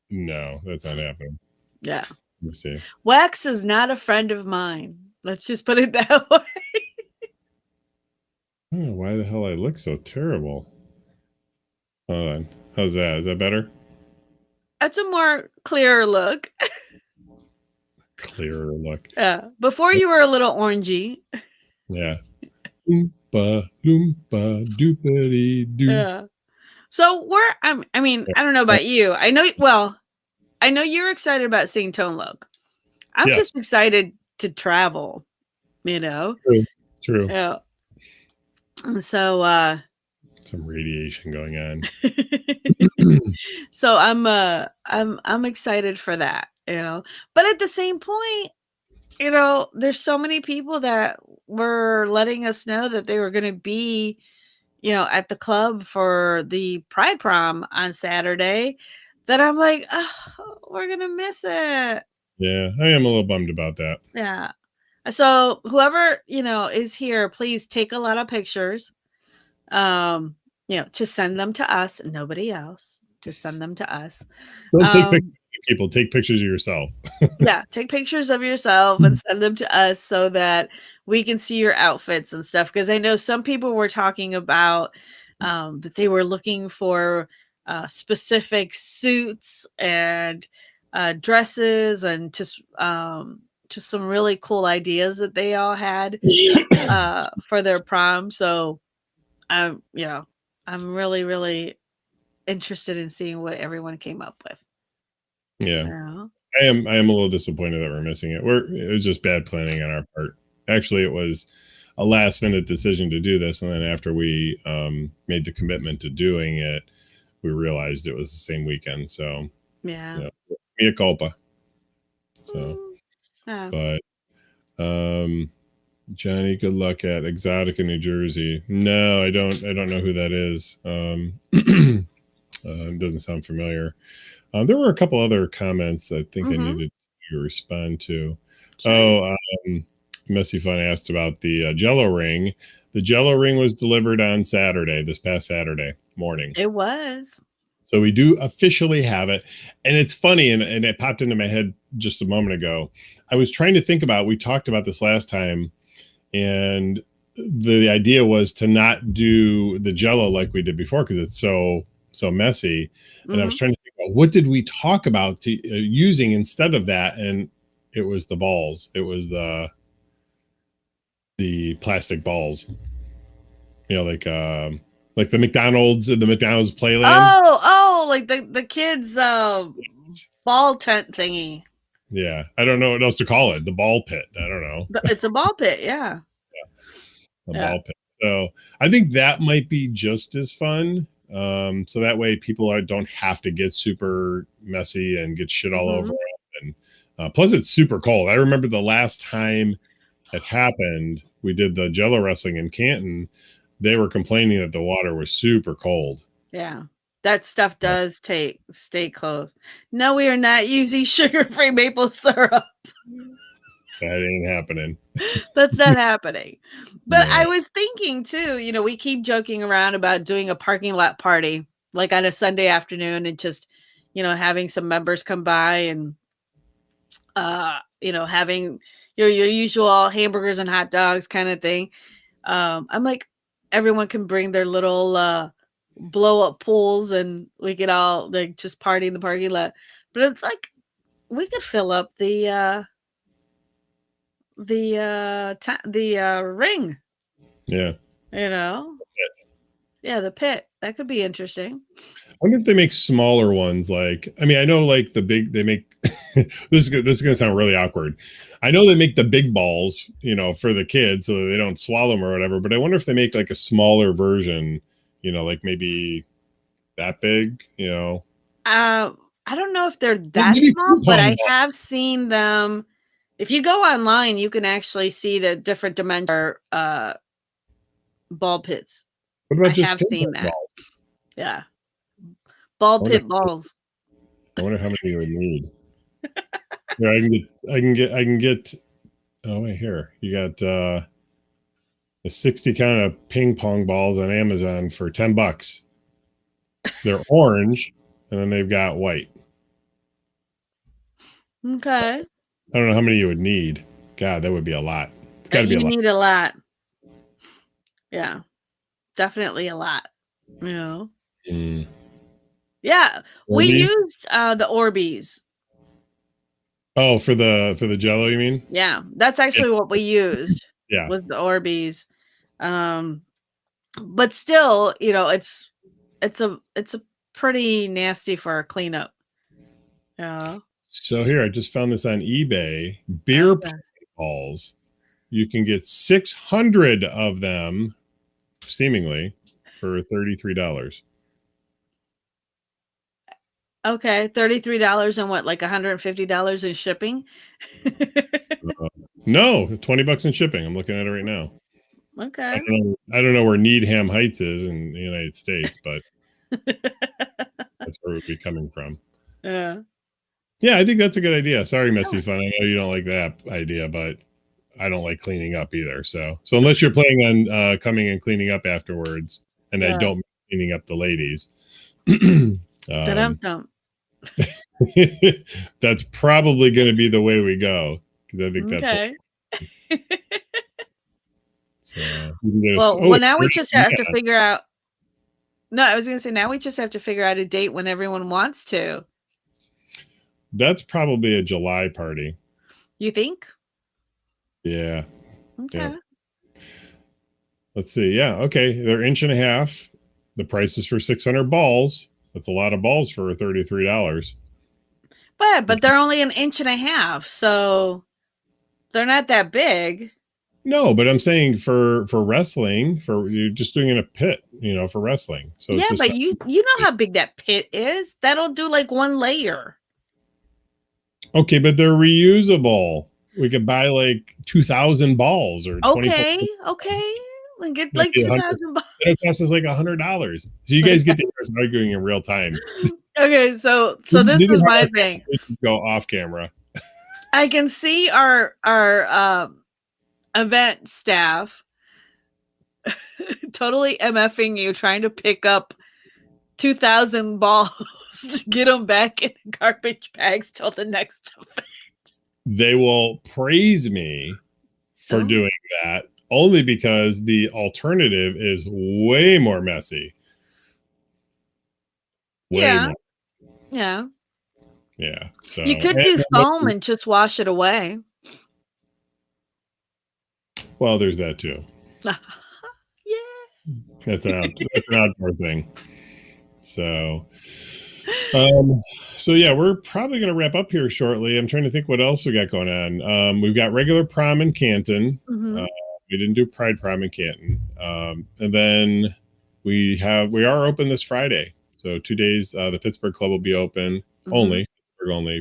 that's not happening. Yeah. Let me see. Wax is not a friend of mine. Let's just put it that way. I don't know why the hell I look so terrible. Hold on. How's that? Is that better? That's a more clearer look. Clearer look. Yeah. Before you were a little orangey. Yeah. Oompa loompa doopity doo. Yeah. So I don't know about you. I know you're excited about seeing Tone Loc. I'm just excited to travel, True. Yeah. And so some radiation going on. So I'm excited for that, But at the same point, there's so many people that were letting us know that they were going to be, at the club for the Pride Prom on Saturday, that I'm like, oh, we're going to miss it. Yeah, I am a little bummed about that. Yeah. So whoever, is here, please take a lot of pictures. Just send them to us, nobody else. Just send them to us. Don't take pictures of people, take pictures of yourself. Yeah, take pictures of yourself and send them to us so that we can see your outfits and stuff. Because I know some people were talking about that they were looking for specific suits and dresses and just some really cool ideas that they all had for their prom. So I'm really, really interested in seeing what everyone came up with. Yeah. I am a little disappointed that we're missing it. It was just bad planning on our part. Actually, it was a last minute decision to do this, and then after we made the commitment to doing it, we realized it was the same weekend. So yeah, mea culpa. So, but Johnny, good luck at Exotica, New Jersey. No, I don't know who that is. It doesn't sound familiar. There were a couple other comments I think I needed to respond to. Sure. Messy Fun asked about the Jello ring. The Jello ring was delivered on Saturday, this past Saturday morning. It was. So we do officially have it. And it's funny, and it popped into my head just a moment ago. I was trying to think about, we talked about this last time, and the idea was to not do the Jello like we did before because it's so messy. And I was trying to think about, what did we talk about using instead of that? And it was the balls. It was the plastic balls. Like the McDonald's playland. Oh, like the kids ball tent thingy. Yeah, I don't know what else to call it. The ball pit. I don't know. It's a ball pit, yeah. Ball pit. So I think that might be just as fun. So that way people don't have to get super messy and get shit all over them. And plus it's super cold. I remember the last time it happened, we did the Jello wrestling in Canton. They were complaining that the water was super cold. Yeah. That stuff does stay closed. No, we are not using sugar-free maple syrup. That ain't happening. That's not happening. But I was thinking too, we keep joking around about doing a parking lot party, like on a Sunday afternoon, and just, having some members come by and, having your usual hamburgers and hot dogs kind of thing. I'm like, everyone can bring their little blow up pools and we could all like just party in the parking lot. But it's like we could fill up the ring. Yeah. Yeah, the pit. That could be interesting. I wonder if they make smaller ones. I know like they make this is gonna sound really awkward. I know they make the big balls, for the kids so that they don't swallow them or whatever, but I wonder if they make like a smaller version, like maybe that big, I don't know if they're that small, but I have seen them. If you go online, you can actually see the different dimension ball pits. What about I have seen that. Balls? Yeah. Ball pit balls. I wonder how many you would need. Here, I can get oh wait, here. You got the 60 kind of ping pong balls on Amazon for $10. They're orange and then they've got white. Okay. I don't know how many you would need. God, that would be a lot. It's got to be a lot. You need a lot. Yeah. Definitely a lot. Yeah. Yeah. We used the Orbeez. Oh, for the Jello, you mean? Yeah. That's actually what we used. Yeah. Was the Orbeez. But still, it's a pretty nasty for a cleanup. Yeah. So here, I just found this on eBay. Beer balls. You can get 600 of them, seemingly, for $33. Okay, $33 and what, like $150 in shipping? No, $20 in shipping. I'm looking at it right now. Okay. I don't know where Needham Heights is in the United States, but that's where it would be coming from. Yeah. Yeah, I think that's a good idea. Sorry, Messy Fun. I know you don't like that idea, but I don't like cleaning up either. So unless you're planning on coming and cleaning up afterwards, and I don't mean cleaning up the ladies. That's probably going to be the way we go, because I think that's Okay. so. You can get Well, now we just have to figure out. No, I was going to say now we just have to figure out a date when everyone wants to. That's probably a July party. You think? Yeah. Okay. Yeah. Let's see. Yeah. Okay. They're 1.5 inches. The price is for 600 balls. That's a lot of balls for $33. But they're only 1.5 inches, so they're not that big. No, but I'm saying for wrestling, for you're just doing in a pit, for wrestling. So yeah, it's but you know how big that pit is. That'll do like one layer. Okay, but they're reusable. We could buy like 2,000 balls or okay. We get like 2,000 balls. It costs us like $100. So you guys get to hear arguing in real time. Okay, so this is my thing. Go off camera. I can see our event staff totally MFing you, trying to pick up 2,000 balls to get them back in garbage bags till the next event. They will praise me for doing that only because the alternative is way more messy. Yeah. So you could do foam and just wash it away. Yeah. There's that too. That's an outdoor thing. So yeah, we're probably going to wrap up here shortly. I'm trying to think what else we got going on. We've got regular prom in Canton. Mm-hmm. We didn't do Pride Prom in Canton. And then we are open this Friday. So 2 days, the Pittsburgh Club will be open only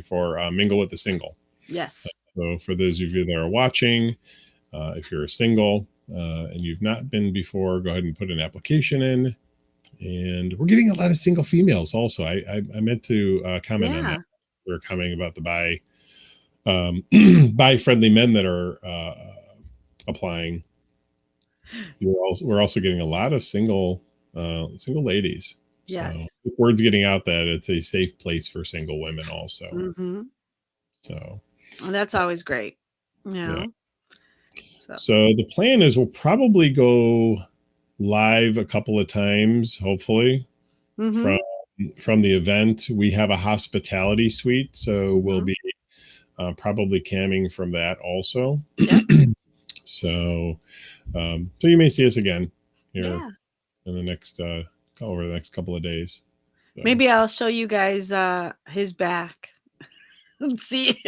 for Mingle with the Single. Yes. So for those of you that are watching, if you're a single and you've not been before, go ahead and put an application in. And we're getting a lot of single females also. I meant to comment on that. We were commenting about the bi-friendly men that are applying. We're also getting a lot of single ladies. Yes. So word's getting out that it's a safe place for single women also. Mm-hmm. So that's always great. Yeah. So the plan is we'll probably go live a couple of times, hopefully, from the event. We have a hospitality suite, so we'll be probably camming from that also. Yeah. So you may see us again here in the next over the next couple of days. So. Maybe I'll show you guys his back. See.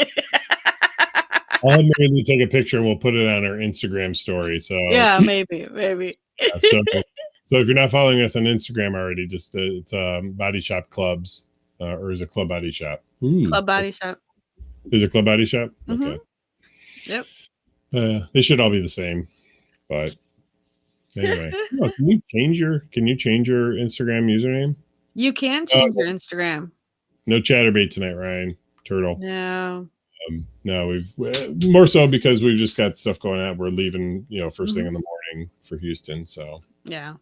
I'll have Marilu take a picture and we'll put it on our Instagram story. So yeah, maybe. So if you're not following us on Instagram already, just it's Body Shop Clubs, or is it Club Body Shop? Club Body Shop. Is it Club Body Shop? Mm-hmm. Okay. Yep. They should all be the same, but anyway. Can you change your Instagram username? You can change your Instagram. No chatterbait tonight, Ryan. Turtle. No. No, we've more so because we've just got stuff going on. We're leaving, first thing in the morning for Houston. So yeah,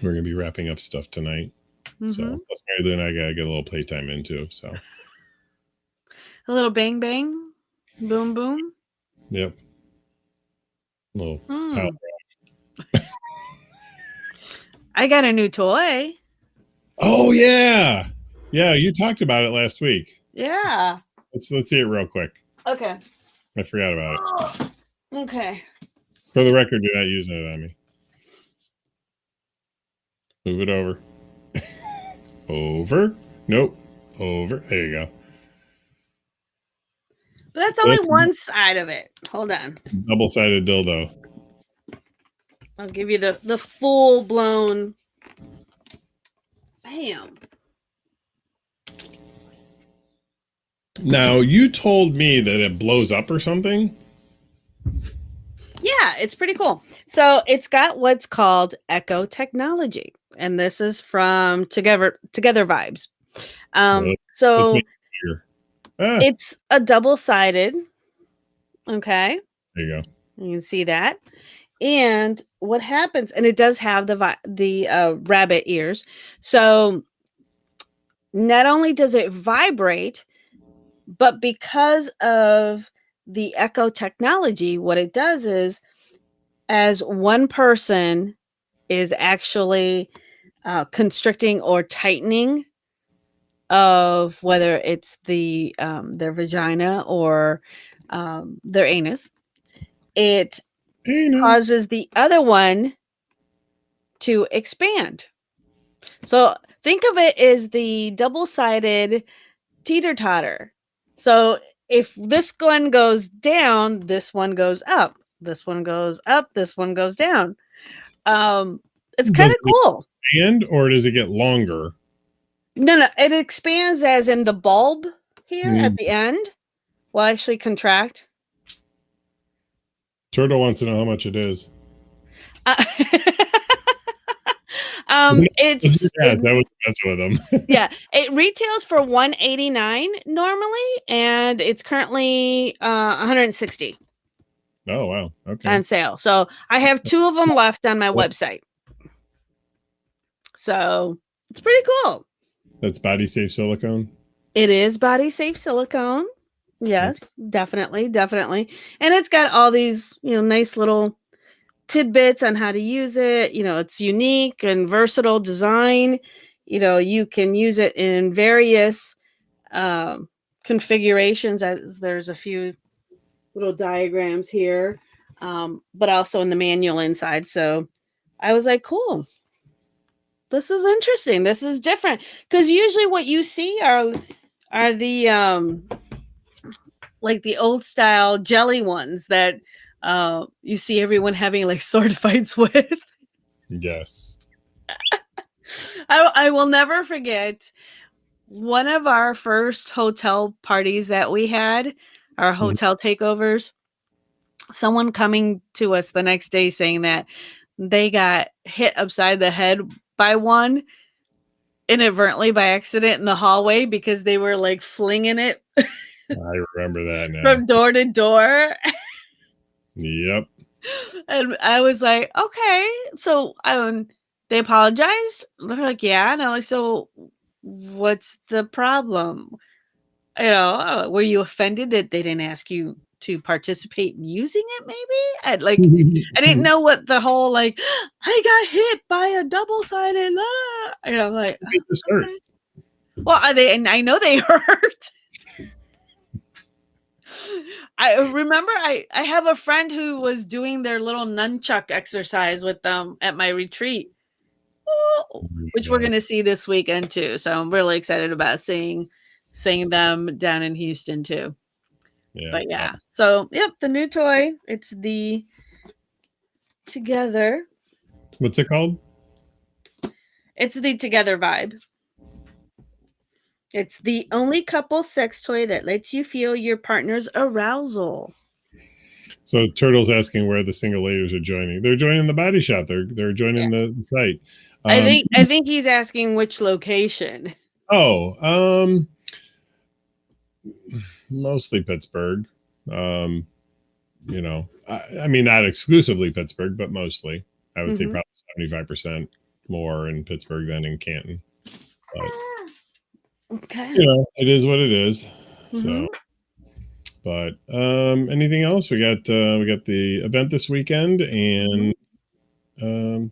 we're gonna be wrapping up stuff tonight. So plus Marilu and I gotta get a little playtime in too. So a little bang bang, boom boom. Yep. A little power. I got a new toy. Oh yeah, you talked about it last week. Yeah. Let's see it real quick. Okay. I forgot about it. Okay. For the record, you're not using it on me. Move it over. Over. Nope. Over. There you go. But that's only one side of it. Hold on. Double-sided dildo. I'll give you the full blown. Bam. Now, you told me that it blows up or something? Yeah, it's pretty cool. So it's got what's called echo technology. And this is from Together Vibes. So it's a double-sided. Okay. There you go. You can see that. And what happens, and it does have the rabbit ears. So not only does it vibrate, but because of the echo technology, what it does is, as one person is actually constricting or tightening of whether it's their vagina or their anus, it causes the other one to expand. So think of it as the double-sided teeter-totter. So if this one goes down, this one goes up. This one goes up. This one goes down. It's kind of cool. Expand, or does it get longer? No, it expands as in the bulb here at the end will actually contract. Turtle wants to know how much it is. It's that was messing with them. yeah, it retails for $189 normally, and it's currently $160. Oh wow, okay. On sale. So I have 2 of them left on my website. So it's pretty cool. That's body safe silicone. It is body safe silicone. Yes, definitely. And it's got all these, nice little tidbits on how to use it. It's unique and versatile design. You can use it in various configurations, as there's a few little diagrams here, but also in the manual inside. So I was like, cool. This is interesting. This is different, because usually what you see are the like the old style jelly ones that you see everyone having like sword fights with. Yes. I will never forget one of our first hotel parties that we had, our hotel takeovers. Someone coming to us the next day saying that they got hit upside the head by one inadvertently by accident in the hallway because they were like flinging it. I remember that now. From door to door. Yep. And I was like, okay. So they apologized. They're like, yeah. And I'm like, so what's the problem? Were you offended that they didn't ask you to participate in using it? Maybe I didn't know what the whole I got hit by a double-sided. Like, okay. Well, I know they hurt. I remember I have a friend who was doing their little nunchuck exercise with them at my retreat, which we're going to see this weekend too. So I'm really excited about seeing them down in Houston too. Yeah. But yeah, so yep, the new toy. It's the Together. What's it called? It's the Together Vibe. It's the only couple sex toy that lets you feel your partner's arousal. So Turtle's asking where the single ladies are joining. They're joining the body shop. They're joining the site. I think he's asking which location. Mostly Pittsburgh. I mean, not exclusively Pittsburgh, but mostly. I would say probably 75% more in Pittsburgh than in Canton. But, okay. It is what it is. So, but anything else? We got the event this weekend, and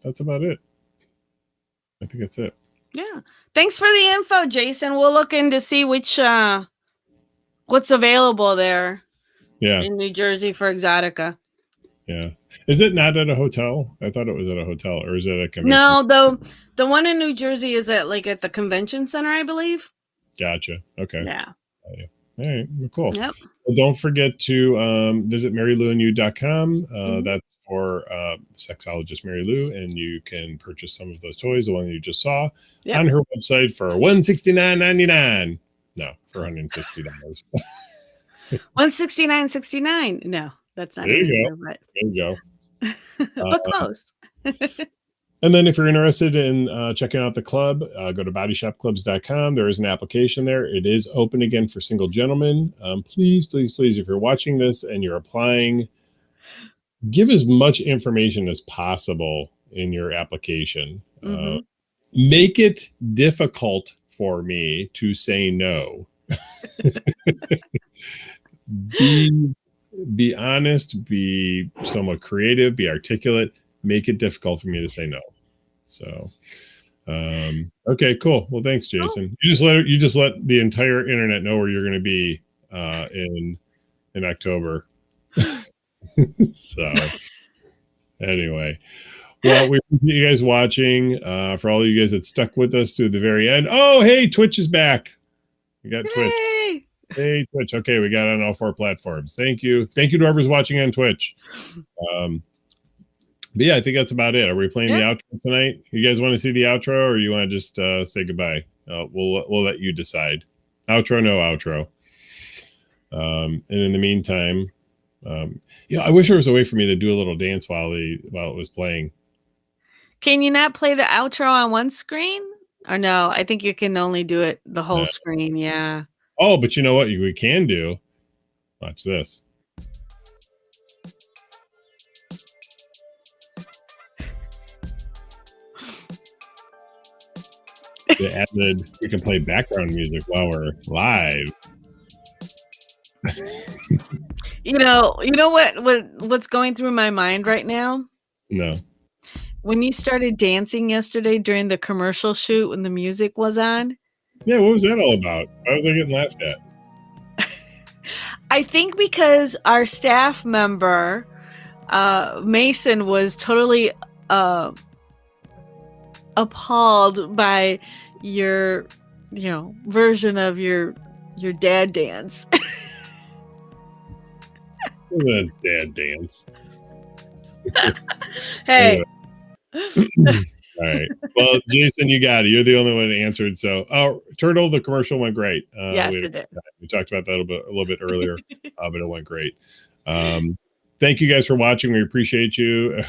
that's about it. I think that's it. Yeah. Thanks for the info, Jason. We'll look in to see which what's available there. Yeah. In New Jersey for Exotica. Yeah. Is it not at a hotel? I thought it was at a hotel, or is it a convention? No, though the one in New Jersey is at the convention center, I believe. Gotcha. Okay. Yeah. All right. Well, cool. Yep. Well, don't forget to visit mariluandyou.com. That's for sexologist Marilu, and you can purchase some of those toys, the one you just saw, on her website for $169.99. No, for $160. $169.69. No, that's not. There you go. But... There you go. But close. And then if you're interested in checking out the club, go to bodyshopclubs.com. There is an application there. It is open again for single gentlemen. Please, if you're watching this and you're applying, give as much information as possible in your application. Make it difficult for me to say no. Be honest, be somewhat creative, be articulate, make it difficult for me to say no. So okay, cool. Well, thanks, Jason. You just let the entire internet know where you're going to be in October. So anyway, well, we appreciate you guys watching. For all of you guys that stuck with us through the very end. Oh, hey, Twitch is back. We got Twitch. Hey, Twitch. Okay, we got it on all 4 platforms. Thank you. Thank you to whoever's watching on Twitch. But yeah, I think that's about it. Are we playing the outro tonight? You guys want to see the outro, or you want to just say goodbye? We'll let you decide. Outro, no outro. And in the meantime, I wish there was a way for me to do a little dance while it was playing. Can you not play the outro on one screen? Or no? I think you can only do it the whole screen. Yeah. Oh, but you know what we can do? Watch this. We can play background music while we're live. You know what's going through my mind right now? No. When you started dancing yesterday during the commercial shoot when the music was on. Yeah, what was that all about? Why was I getting laughed at? I think because our staff member, Mason, was totally appalled by your, version of your dad dance. The dad dance. Hey. All right. Well, Jason, you got it. You're the only one that answered. So, Turtle, the commercial went great. Yes, it did. We talked about that a little bit earlier, but it went great. Thank you guys for watching. We appreciate you.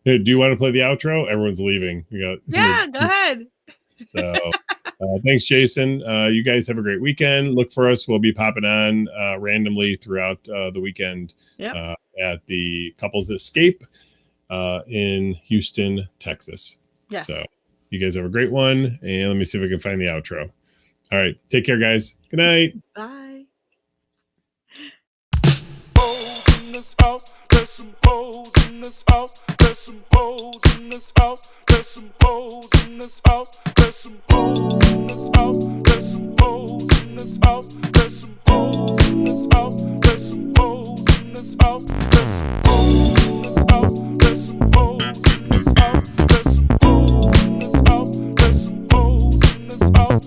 Do you want to play the outro? Everyone's leaving. Go ahead. So, thanks, Jason. You guys have a great weekend. Look for us. We'll be popping on randomly throughout the weekend at the Couples Escape in Houston, Texas. Yes. So you guys have a great one. And let me see if I can find the outro. All right. Take care, guys. Good night. Bye. There's some hoes in this house. There's some hoes in this house. There's some hoes in this house. There's some hoes in this house. There's some hoes in this house. There's some hoes in this house. There's some hoes in this house. There's some hoes in this house. There's some hoes in this house. There's some hoes in this house. There's some hoes in this house.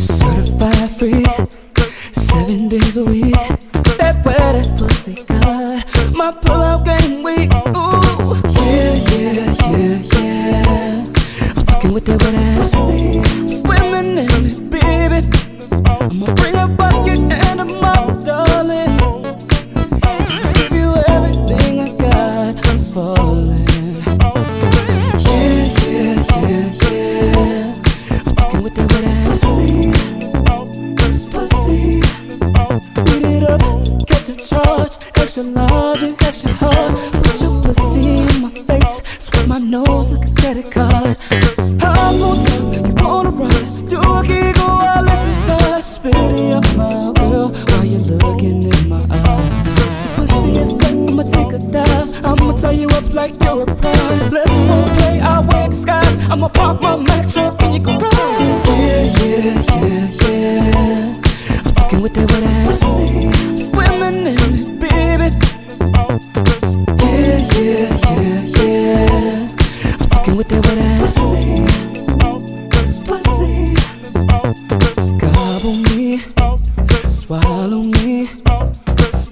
Certified free, 7 days a week. That wet ass pussy good. My pull-out game weak. Ooh, yeah. I'm fucking with that wet ass. Swimming in it, baby. I'ma bring a bucket and a mop, darling. Give you everything I got. I'm falling. Yeah. I'm fucking with that wet ass. Pussy. Beat it up, catch a charge. Extra large and extra hard. Put your pussy in my face. Swipe my nose like a credit card. I'm on top, you wanna ride. Do a giggle while it's inside. Spit it up, my girl, while you're looking in my eyes. Your pussy is wet, I'ma take a dive. I'ma tie you up like you're a prize. Let's play, I'll wear disguise. I'ma park my Mack truck and you can ride. Yeah. I'm fucking with that wet ass. Swimming in it, baby. Yeah. I'm fucking with that wet ass. Pussy. Gobble me, swallow me,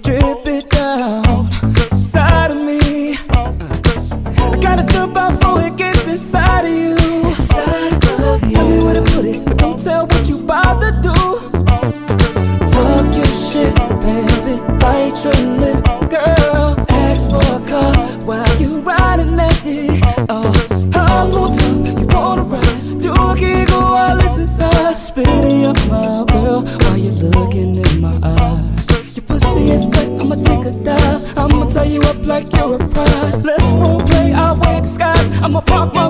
drip it down inside of me. I gotta jump out before it gets inside of you. Tell me where to put it, but don't tell what you about to do. Talk your shit, baby, bite your lip, girl. Ask for a car while you riding that dick. Oh, I'm on top, you wanna ride. Do a giggle while it's inside. Spit it up, my girl, while you're looking in my eyes. Your pussy is wet, I'ma take a dive. I'ma tie you up like you're a prize. Let's role play, I'll wear disguise. I'ma park my